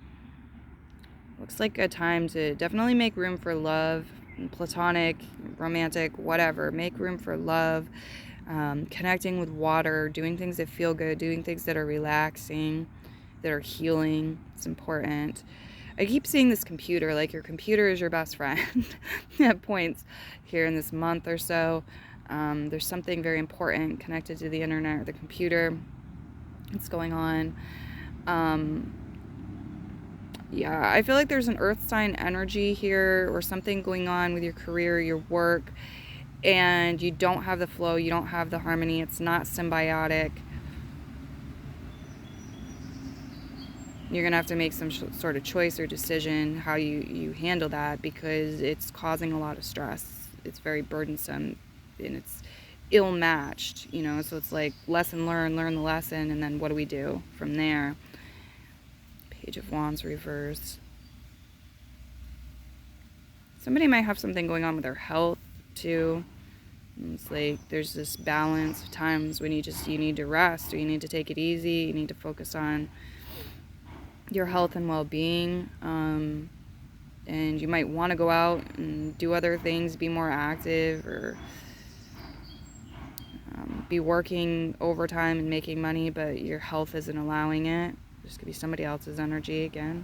Looks like a time to definitely make room for love, platonic, romantic, whatever. Make room for love, connecting with water, doing things that feel good, doing things that are relaxing, that are healing. It's important. I keep seeing this computer, like your computer is your best friend at points here in this month or so. There's something very important connected to the internet or the computer that's going on. Yeah, I feel like there's an earth sign energy here or something going on with your career, your work, and you don't have the flow, you don't have the harmony, it's not symbiotic. You're going to have to make some sort of choice or decision how you handle that, because it's causing a lot of stress. It's very burdensome, and it's ill-matched, you know, so it's like lesson learned, learn the lesson, and then what do we do from there? Page of Wands reverse. Somebody might have something going on with their health too. It's like there's this balance of times when you need to rest, or you need to take it easy, you need to focus on your health and well-being, and you might want to go out and do other things, be more active, or be working overtime and making money, but your health isn't allowing it. This could be somebody else's energy again.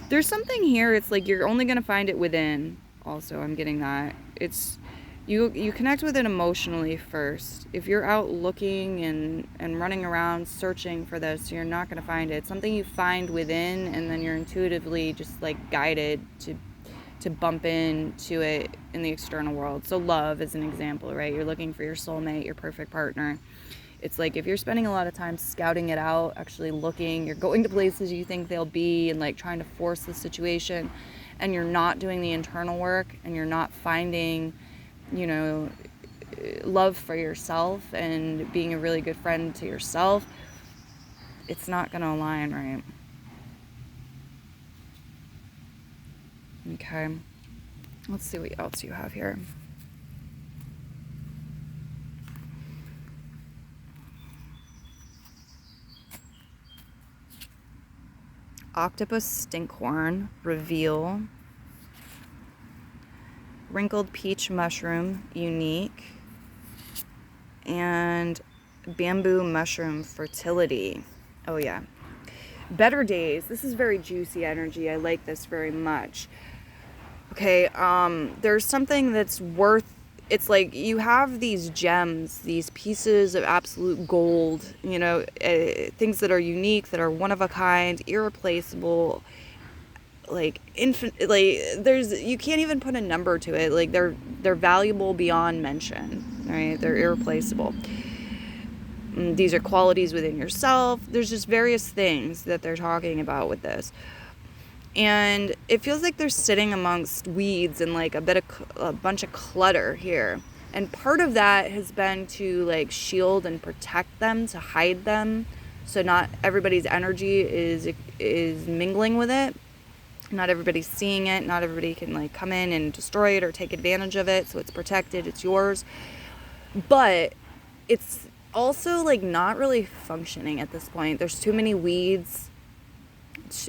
There's something here, it's like you're only going to find it within. Also, I'm getting that. It's you connect with it emotionally first. If you're out looking and running around searching for this, you're not going to find it. It's something you find within, and then you're intuitively just like guided to bump into it in the external world. So love is an example, right? You're looking for your soulmate, your perfect partner. It's like if you're spending a lot of time scouting it out, actually looking, you're going to places you think they'll be and like trying to force the situation, and you're not doing the internal work, and you're not finding, you know, love for yourself and being a really good friend to yourself, it's not going to align, right? Okay, let's see what else you have here. Octopus stinkhorn, reveal. Wrinkled peach mushroom, unique. And bamboo mushroom, fertility. Oh yeah. Better days. This is very juicy energy. I like this very much. Okay, there's something that's worth, it's like you have these gems, these pieces of absolute gold, you know, things that are unique, that are one of a kind, irreplaceable, like infinite, like you can't even put a number to it. Like they're valuable beyond mention, right? They're irreplaceable. These are qualities within yourself. There's just various things that they're talking about with this. And it feels like they're sitting amongst weeds and like a bunch of clutter here. And part of that has been to like shield and protect them, to hide them, so not everybody's energy is mingling with it. Not everybody's seeing it. Not everybody can like come in and destroy it or take advantage of it. So it's protected. It's yours. But it's also like not really functioning at this point. There's too many weeds.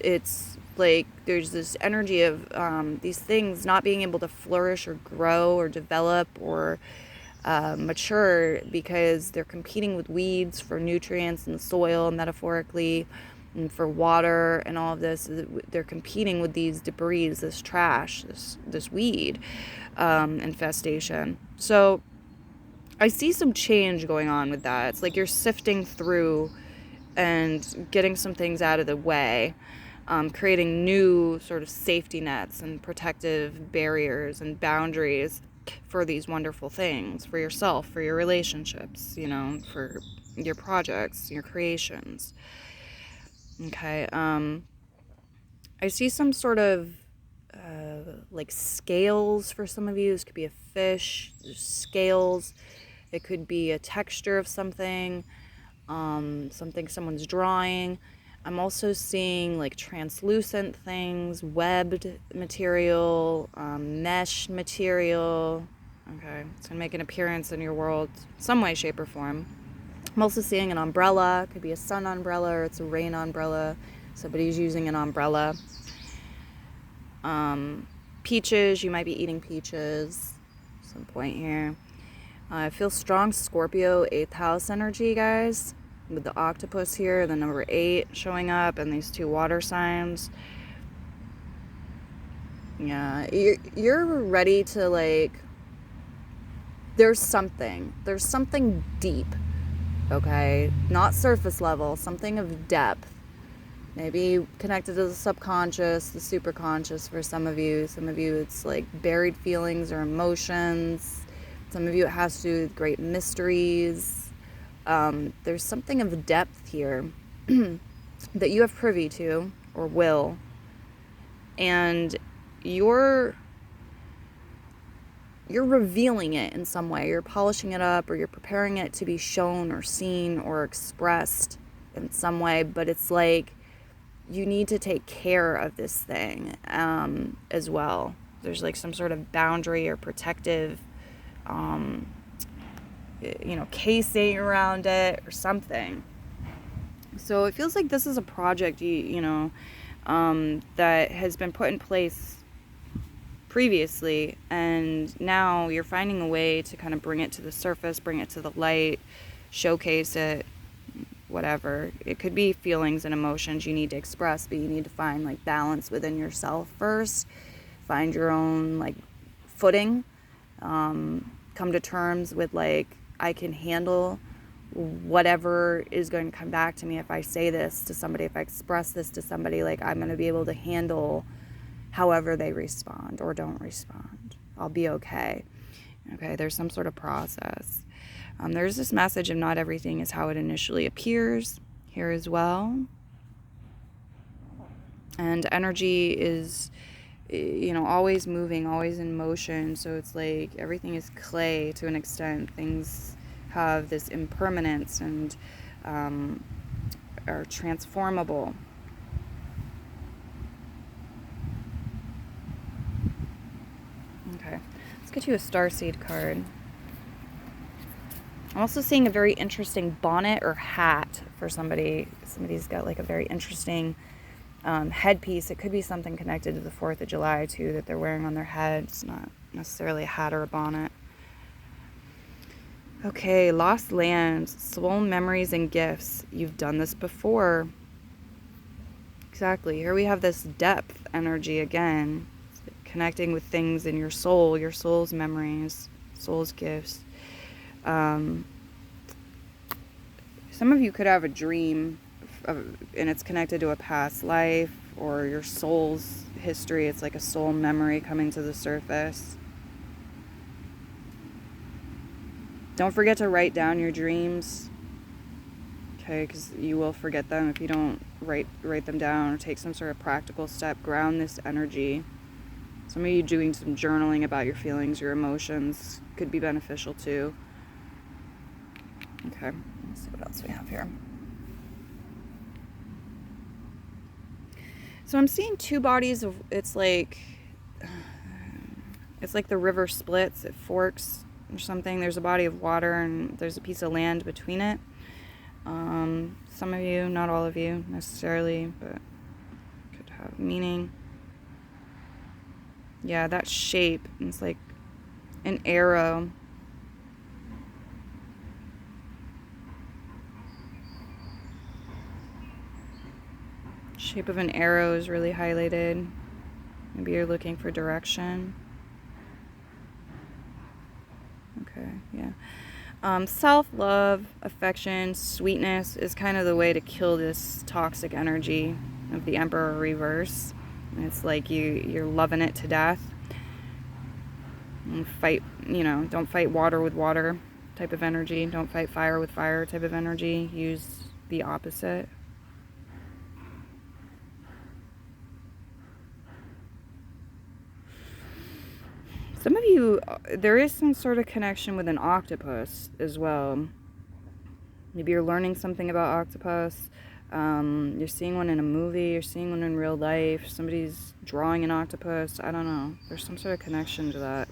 It's Like, there's this energy of these things not being able to flourish or grow or develop or mature because they're competing with weeds for nutrients in the soil, metaphorically, and for water and all of this. They're competing with these debris, this trash, this weed infestation. So I see some change going on with that. It's like you're sifting through and getting some things out of the way, creating new sort of safety nets and protective barriers and boundaries for these wonderful things, for yourself, for your relationships, you know, for your projects, your creations. Okay. I see some sort of like scales for some of you. This could be a fish, there's scales. It could be a texture of something, something someone's drawing. I'm also seeing like translucent things, webbed material, mesh material. Okay, it's gonna make an appearance in your world, some way, shape, or form. I'm also seeing an umbrella. It could be a sun umbrella or it's a rain umbrella. Somebody's using an umbrella. Peaches, you might be eating peaches at some point here. I feel strong Scorpio 8th house energy, guys, with the octopus here, the number 8 showing up, and these 2 water signs. Yeah, you're ready to, like, there's something deep, okay? Not surface level, something of depth. Maybe connected to the subconscious, the superconscious for some of you. Some of you, it's like buried feelings or emotions. Some of you, it has to do with great mysteries. There's something of depth here that you have privy to or will. And you're revealing it in some way. You're polishing it up, or you're preparing it to be shown or seen or expressed in some way. But it's like you need to take care of this thing as well. There's like some sort of boundary or protective casing around it or something. So it feels like this is a project that has been put in place previously, and now you're finding a way to kind of bring it to the surface, bring it to the light, showcase it, whatever. It could be feelings and emotions you need to express, but you need to find like balance within yourself first, find your own like footing, come to terms with like, I can handle whatever is going to come back to me if I say this to somebody, if I express this to somebody. Like, I'm going to be able to handle however they respond or don't respond. I'll be okay. Okay, there's some sort of process. There's this message of not everything is how it initially appears here as well. And energy is, always moving, always in motion. So it's like everything is clay to an extent. Things have this impermanence and are transformable. Okay, let's get you a starseed card. I'm also seeing a very interesting bonnet or hat for somebody. Somebody's got like a very interesting headpiece. It could be something connected to the 4th of July too that they're wearing on their head. It's not necessarily a hat or a bonnet. Okay, lost land, soul memories and gifts. You've done this before. Exactly. Here we have this depth energy again, connecting with things in your soul, your soul's memories, soul's gifts. Some of you could have a dream and it's connected to a past life or your soul's history. It's like a soul memory coming to the surface. Don't forget to write down your dreams, okay, because you will forget them if you don't write them down or take some sort of practical step. Ground this energy. Some of you doing some journaling about your feelings, your emotions could be beneficial too. Okay, let's see what else we have here. So I'm seeing 2 bodies of, it's like the river splits, it forks or something. There's a body of water and there's a piece of land between it. Some of you, not all of you necessarily, but could have meaning. Yeah, that shape, it's like an arrow. Shape of an arrow is really highlighted. Maybe you're looking for direction. Okay, yeah. Self-love, affection, sweetness is kind of the way to kill this toxic energy of the Emperor reverse. And it's like you're loving it to death. And fight, don't fight water with water type of energy. Don't fight fire with fire type of energy. Use the opposite. Some of you, there is some sort of connection with an octopus as well. Maybe you're learning something about octopus. You're seeing one in a movie. You're seeing one in real life. Somebody's drawing an octopus. I don't know. There's some sort of connection to that.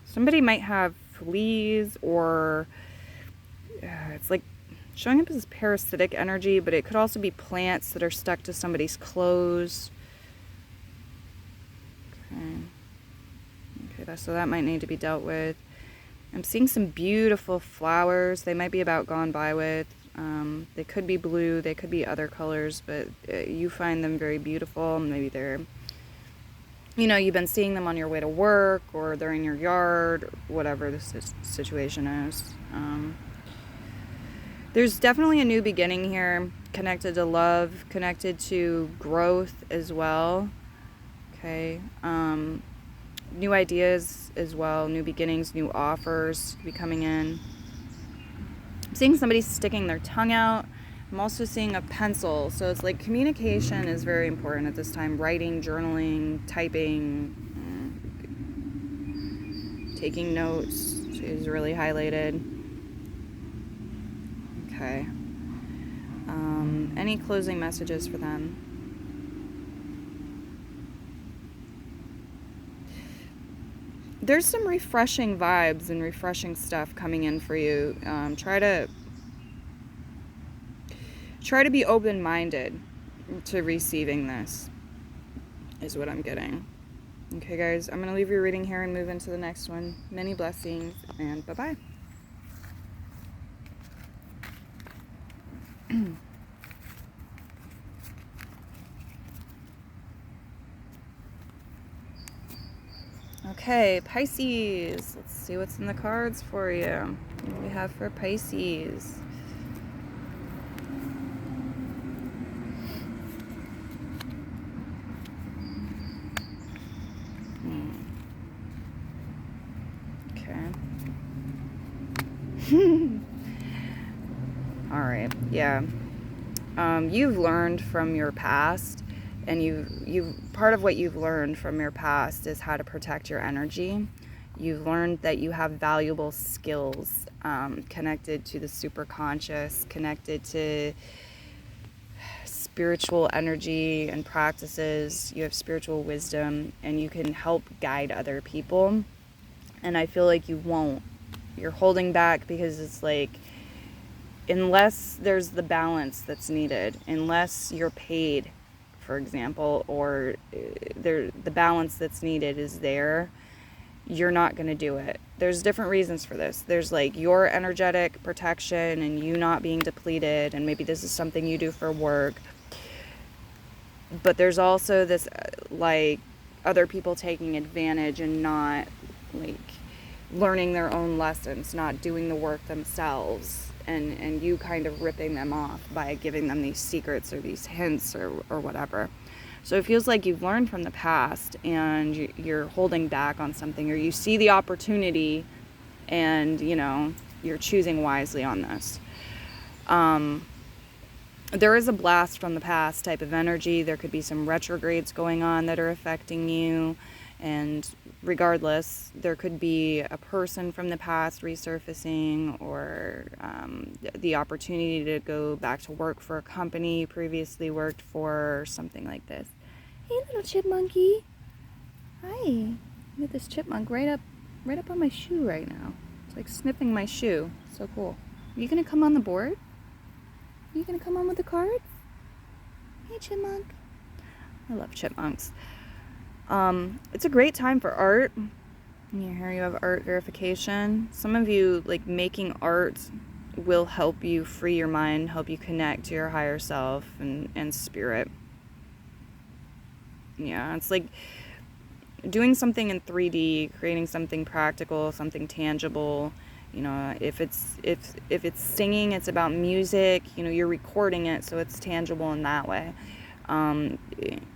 Somebody might have fleas, or it's like showing up as parasitic energy, but it could also be plants that are stuck to somebody's clothes. Okay, so that might need to be dealt with. I'm seeing some beautiful flowers. They might be about gone by with. They could be blue, they could be other colors, but you find them very beautiful. Maybe they're, you've been seeing them on your way to work, or they're in your yard, or whatever the situation is. There's definitely a new beginning here, connected to love, connected to growth as well. Okay. New ideas as well, new beginnings, new offers to be coming in. I'm seeing somebody sticking their tongue out. I'm also seeing a pencil. So it's like communication is very important at this time. Writing, journaling, typing, taking notes is really highlighted. Okay. Any closing messages for them? There's some refreshing vibes and refreshing stuff coming in for you. Try to be open-minded to receiving this, is what I'm getting. Okay, guys, I'm going to leave your reading here and move into the next one. Many blessings, and bye-bye. Okay, Pisces. Let's see what's in the cards for you. What do we have for Pisces? Okay. All right. Yeah. You've learned from your past, and you've part of what you've learned from your past is how to protect your energy. You've learned that you have valuable skills connected to the superconscious, connected to spiritual energy and practices. You have spiritual wisdom, and you can help guide other people. And I feel like you won't. You're holding back because it's like, unless there's the balance that's needed, unless you're paid, for example, or the balance that's needed is there, you're not going to do it. There's different reasons for this. There's like your energetic protection and you not being depleted, and maybe this is something you do for work. But there's also this like other people taking advantage and not like learning their own lessons, not doing the work themselves, and you kind of ripping them off by giving them these secrets or these hints or whatever. So it feels like you've learned from the past and you're holding back on something, or you see the opportunity and, you're choosing wisely on this. There is a blast from the past type of energy. There could be some retrogrades going on that are affecting you. And regardless, there could be a person from the past resurfacing, or the opportunity to go back to work for a company you previously worked for, or something like this. Hey, little chipmunky. Hi. Look at this chipmunk right up on my shoe right now. It's like sniffing my shoe. So cool. Are you going to come on the board? Are you going to come on with the cards? Hey, chipmunk. I love chipmunks. It's a great time for art. Here you have art verification. Some of you, like, making art will help you free your mind, help you connect to your higher self and spirit. Yeah, it's like doing something in 3D, creating something practical, something tangible. You know, if it's singing, it's about music. You know, you're recording it, so it's tangible in that way.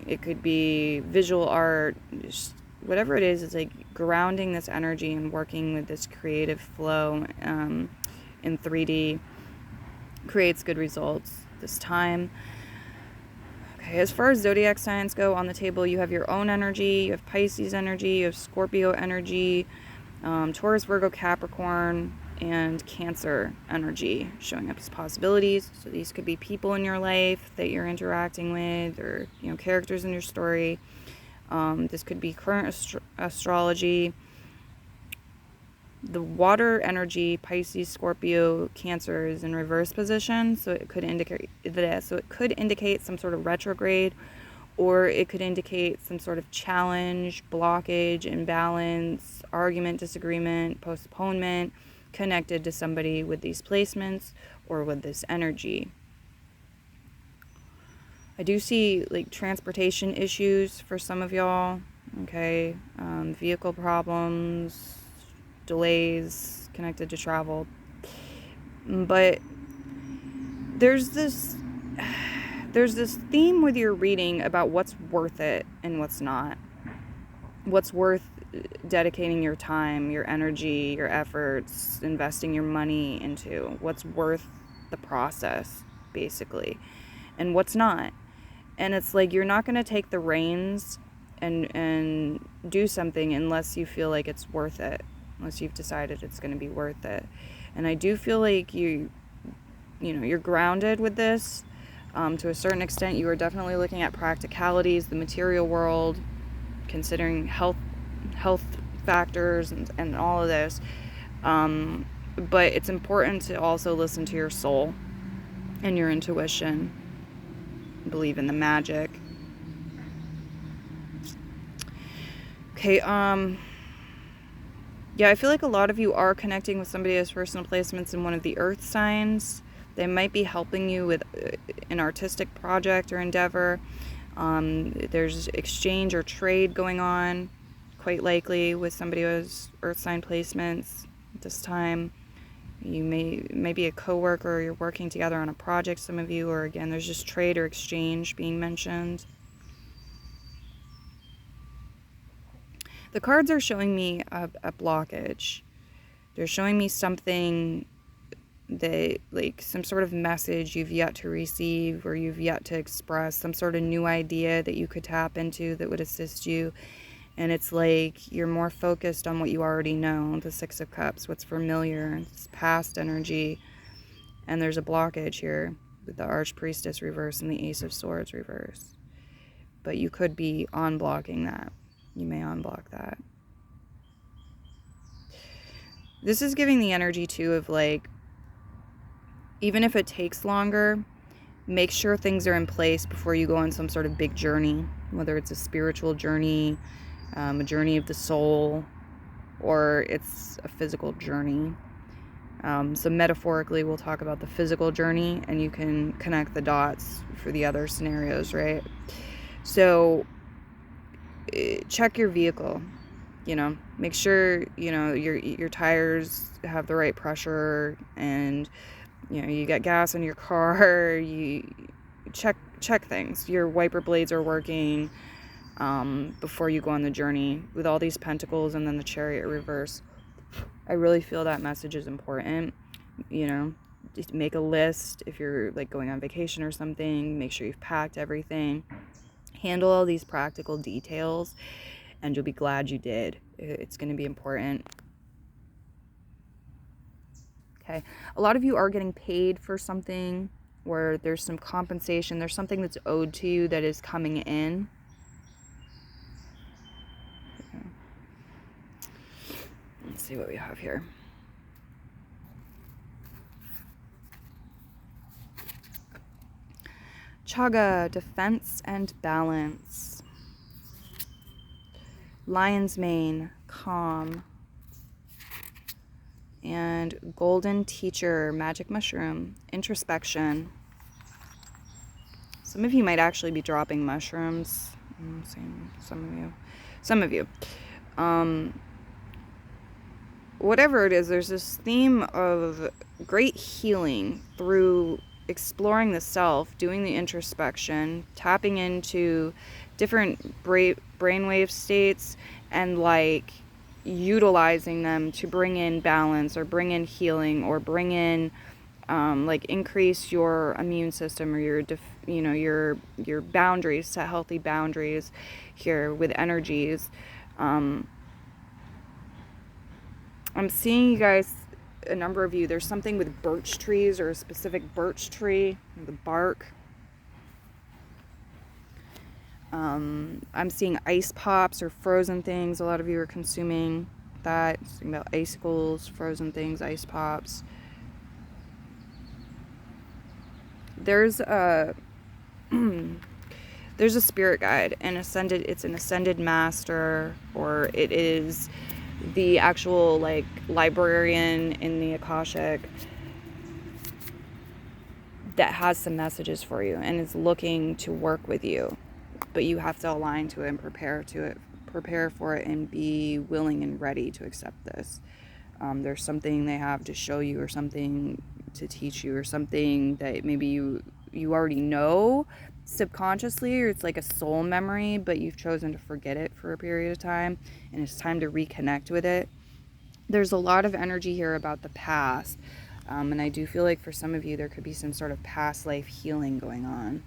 It could be visual art, just whatever it is. It's like grounding this energy and working with this creative flow in 3D creates good results this time. Okay, as far as zodiac signs go, on the table you have your own energy, you have Pisces energy, you have Scorpio energy, Taurus, Virgo, Capricorn, and Cancer energy showing up as possibilities. So these could be people in your life that you're interacting with, or, you know, characters in your story. This could be current astrology. The water energy, Pisces, Scorpio, Cancer, is in reverse position, so it could indicate that. So it could indicate some sort of retrograde, or it could indicate some sort of challenge, blockage, imbalance, argument, disagreement, postponement, connected to somebody with these placements or with this energy. I do see, like, transportation issues for some of y'all. Okay, vehicle problems, delays connected to travel. But there's this theme with your reading about what's worth it and what's not. What's worth dedicating your time, your energy, your efforts, investing your money into. What's worth the process, basically, and what's not. And it's like, you're not going to take the reins and do something unless you feel like it's worth it, unless you've decided it's going to be worth it. And I do feel like you're grounded with this. To a certain extent, you are definitely looking at practicalities, the material world, considering health factors and all of this. But it's important to also listen to your soul and your intuition. Believe in the magic. Okay, yeah, I feel like a lot of you are connecting with somebody who has personal placements in one of the earth signs. They might be helping you with an artistic project or endeavor. There's exchange or trade going on, quite likely, with somebody who has earth sign placements at this time. You may be a coworker, or you're working together on a project, some of you, or again, there's just trade or exchange being mentioned. The cards are showing me a blockage. They're showing me something that, like, some sort of message you've yet to receive, or you've yet to express, some sort of new idea that you could tap into that would assist you. And it's like you're more focused on what you already know, the Six of Cups, what's familiar, it's past energy. And there's a blockage here with the Archpriestess reverse and the Ace of Swords reverse. But you could be unblocking that. You may unblock that. This is giving the energy, too, of, like, even if it takes longer, make sure things are in place before you go on some sort of big journey, whether it's a spiritual journey, a journey of the soul, or it's a physical journey. So metaphorically, we'll talk about the physical journey, and you can connect the dots for the other scenarios, right? So check your vehicle, make sure, your tires have the right pressure, and, you got gas in your car. You check things. Your wiper blades are working before you go on the journey. With all these pentacles and then the Chariot reverse, I really feel that message is important. Just make a list if you're, like, going on vacation or something. Make sure you've packed everything. Handle all these practical details, and you'll be glad you did. It's going to be important. Okay, a lot of you are getting paid for something, where there's some compensation. There's something that's owed to you that is coming in. Okay. Let's see what we have here. Chaga, defense and balance. Lion's mane, calm. And golden teacher, magic mushroom, introspection. Some of you might actually be dropping mushrooms. Some of you. Whatever it is, there's this theme of great healing through exploring the self, doing the introspection, tapping into different brainwave states, and like utilizing them to bring in balance or bring in healing or bring in like increase your immune system or your boundaries, set healthy boundaries here with energies. I'm seeing you guys, a number of you, there's something with birch trees or a specific birch tree, the bark. I'm seeing ice pops or frozen things. A lot of you are consuming that. Thinking about icicles, frozen things, ice pops. There's a there's a spirit guide, it's an ascended master, or it is the actual like librarian in the Akashic that has some messages for you and is looking to work with you, but you have to align to it and prepare for it and be willing and ready to accept this. There's something they have to show you, or something to teach you, or something that maybe you already know subconsciously, or it's like a soul memory, but you've chosen to forget it for a period of time, and it's time to reconnect with it. There's a lot of energy here about the past, and I do feel like for some of you there could be some sort of past life healing going on.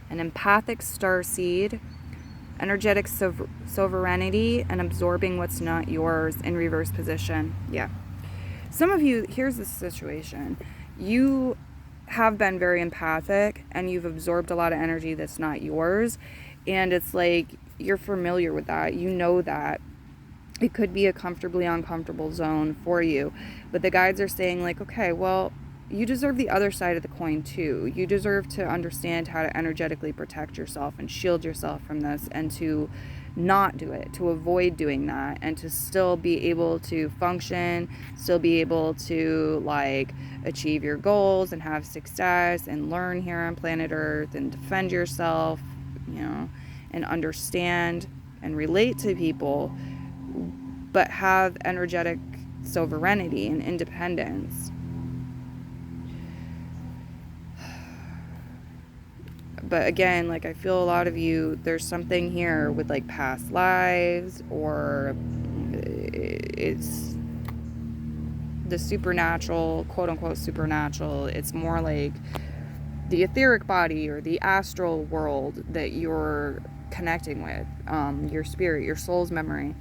An empathic starseed, energetic sovereignty, and absorbing what's not yours in reverse position. Yeah. Some of you, here's the situation. You have been very empathic and you've absorbed a lot of energy that's not yours. And it's like you're familiar with that. You know that. It could be a comfortably uncomfortable zone for you. But the guides are saying like, okay, well, you deserve the other side of the coin too. You deserve to understand how to energetically protect yourself and shield yourself from this, and to not do it, to avoid doing that, and to still be able to function, still be able to like achieve your goals and have success and learn here on planet Earth and defend yourself, and understand and relate to people, but have energetic sovereignty and independence. But again, like I feel a lot of you, there's something here with like past lives, or it's the supernatural, quote unquote supernatural. It's more like the etheric body or the astral world that you're connecting with, your spirit, your soul's memory.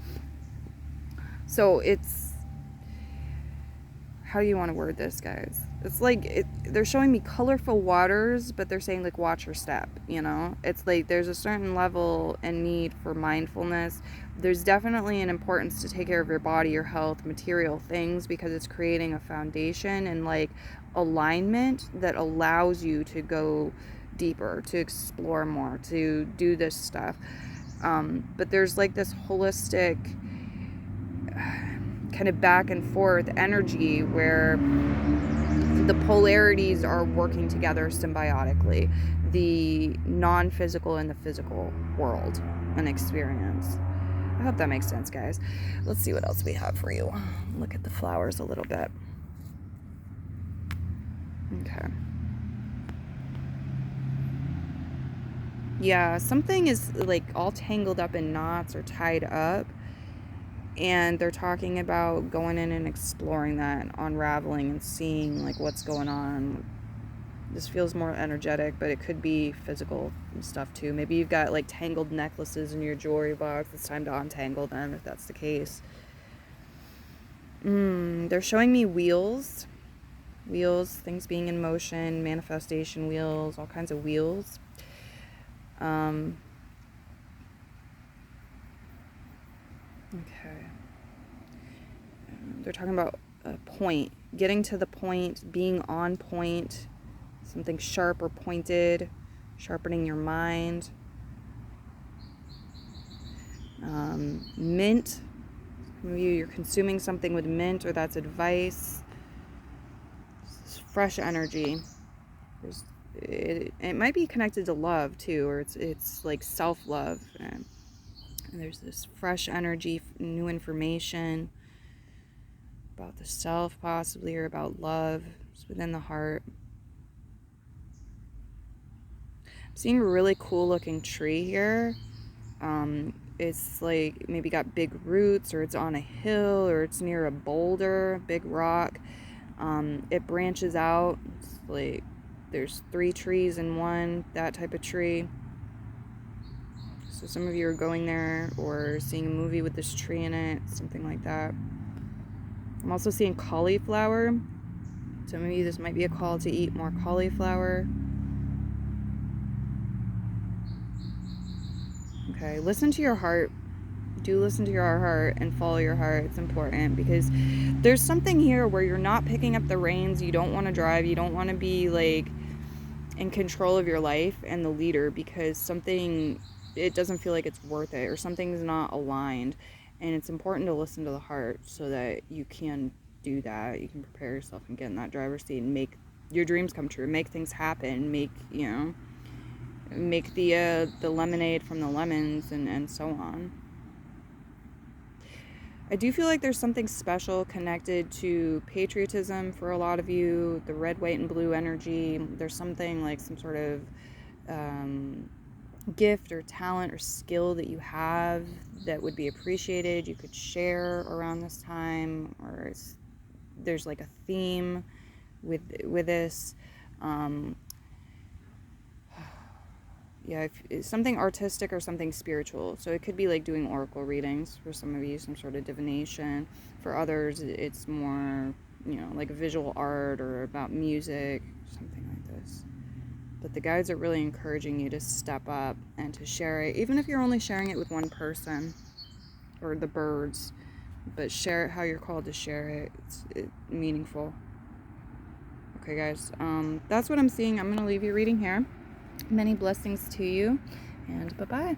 So it's, how do you want to word this, guys? It's like they're showing me colorful waters, but they're saying like watch your step, It's like there's a certain level and need for mindfulness. There's definitely an importance to take care of your body, your health, material things, because it's creating a foundation and like alignment that allows you to go deeper, to explore more, to do this stuff. But there's like this holistic kind of back and forth energy where the polarities are working together symbiotically, the non-physical and the physical world and experience. I hope that makes sense, guys. Let's see what else we have for you. Look at the flowers a little bit. Okay. Yeah, something is like all tangled up in knots or tied up. And they're talking about going in and exploring that, unraveling and seeing like what's going on. This feels more energetic, but it could be physical stuff too. Maybe you've got like tangled necklaces in your jewelry box. It's time to untangle them if that's the case. They're showing me wheels, things being in motion, manifestation wheels, all kinds of wheels. Okay. They're talking about a point, getting to the point, being on point, something sharp or pointed, sharpening your mind. Mint. Maybe you're consuming something with mint, or that's advice. It's fresh energy. It might be connected to love too, or it's like self-love. And there's this fresh energy, new information about the self possibly, or about love. It's within the heart. I'm seeing a really cool looking tree here. It's like maybe got big roots, or it's on a hill, or it's near a boulder, big rock. It branches out. It's like there's 3 trees in one, that type of tree. So some of you are going there or seeing a movie with this tree in it, something like that. I'm also seeing cauliflower. Some of you, this might be a call to eat more cauliflower. Okay, listen to your heart. Do listen to your heart and follow your heart. It's important, because there's something here where you're not picking up the reins. You don't want to drive. You don't want to be like in control of your life and the leader, because something, it doesn't feel like it's worth it, or something's not aligned. And it's important to listen to the heart so that you can do that. You can prepare yourself and get in that driver's seat and make your dreams come true, make things happen, make the lemonade from the lemons, and so on. I do feel like there's something special connected to patriotism for a lot of you, the red, white, and blue energy. There's something like some sort of gift or talent or skill that you have that would be appreciated, you could share around this time, or there's like a theme with this. Yeah, it's something artistic or something spiritual. So it could be like doing oracle readings for some of you, some sort of divination. For others, it's more, like visual art or about music, something like this. But the guides are really encouraging you to step up and to share it, even if you're only sharing it with one person or the birds. But share it how you're called to share it. It's meaningful. Okay, guys, that's what I'm seeing. I'm going to leave you reading here. Many blessings to you, and bye-bye.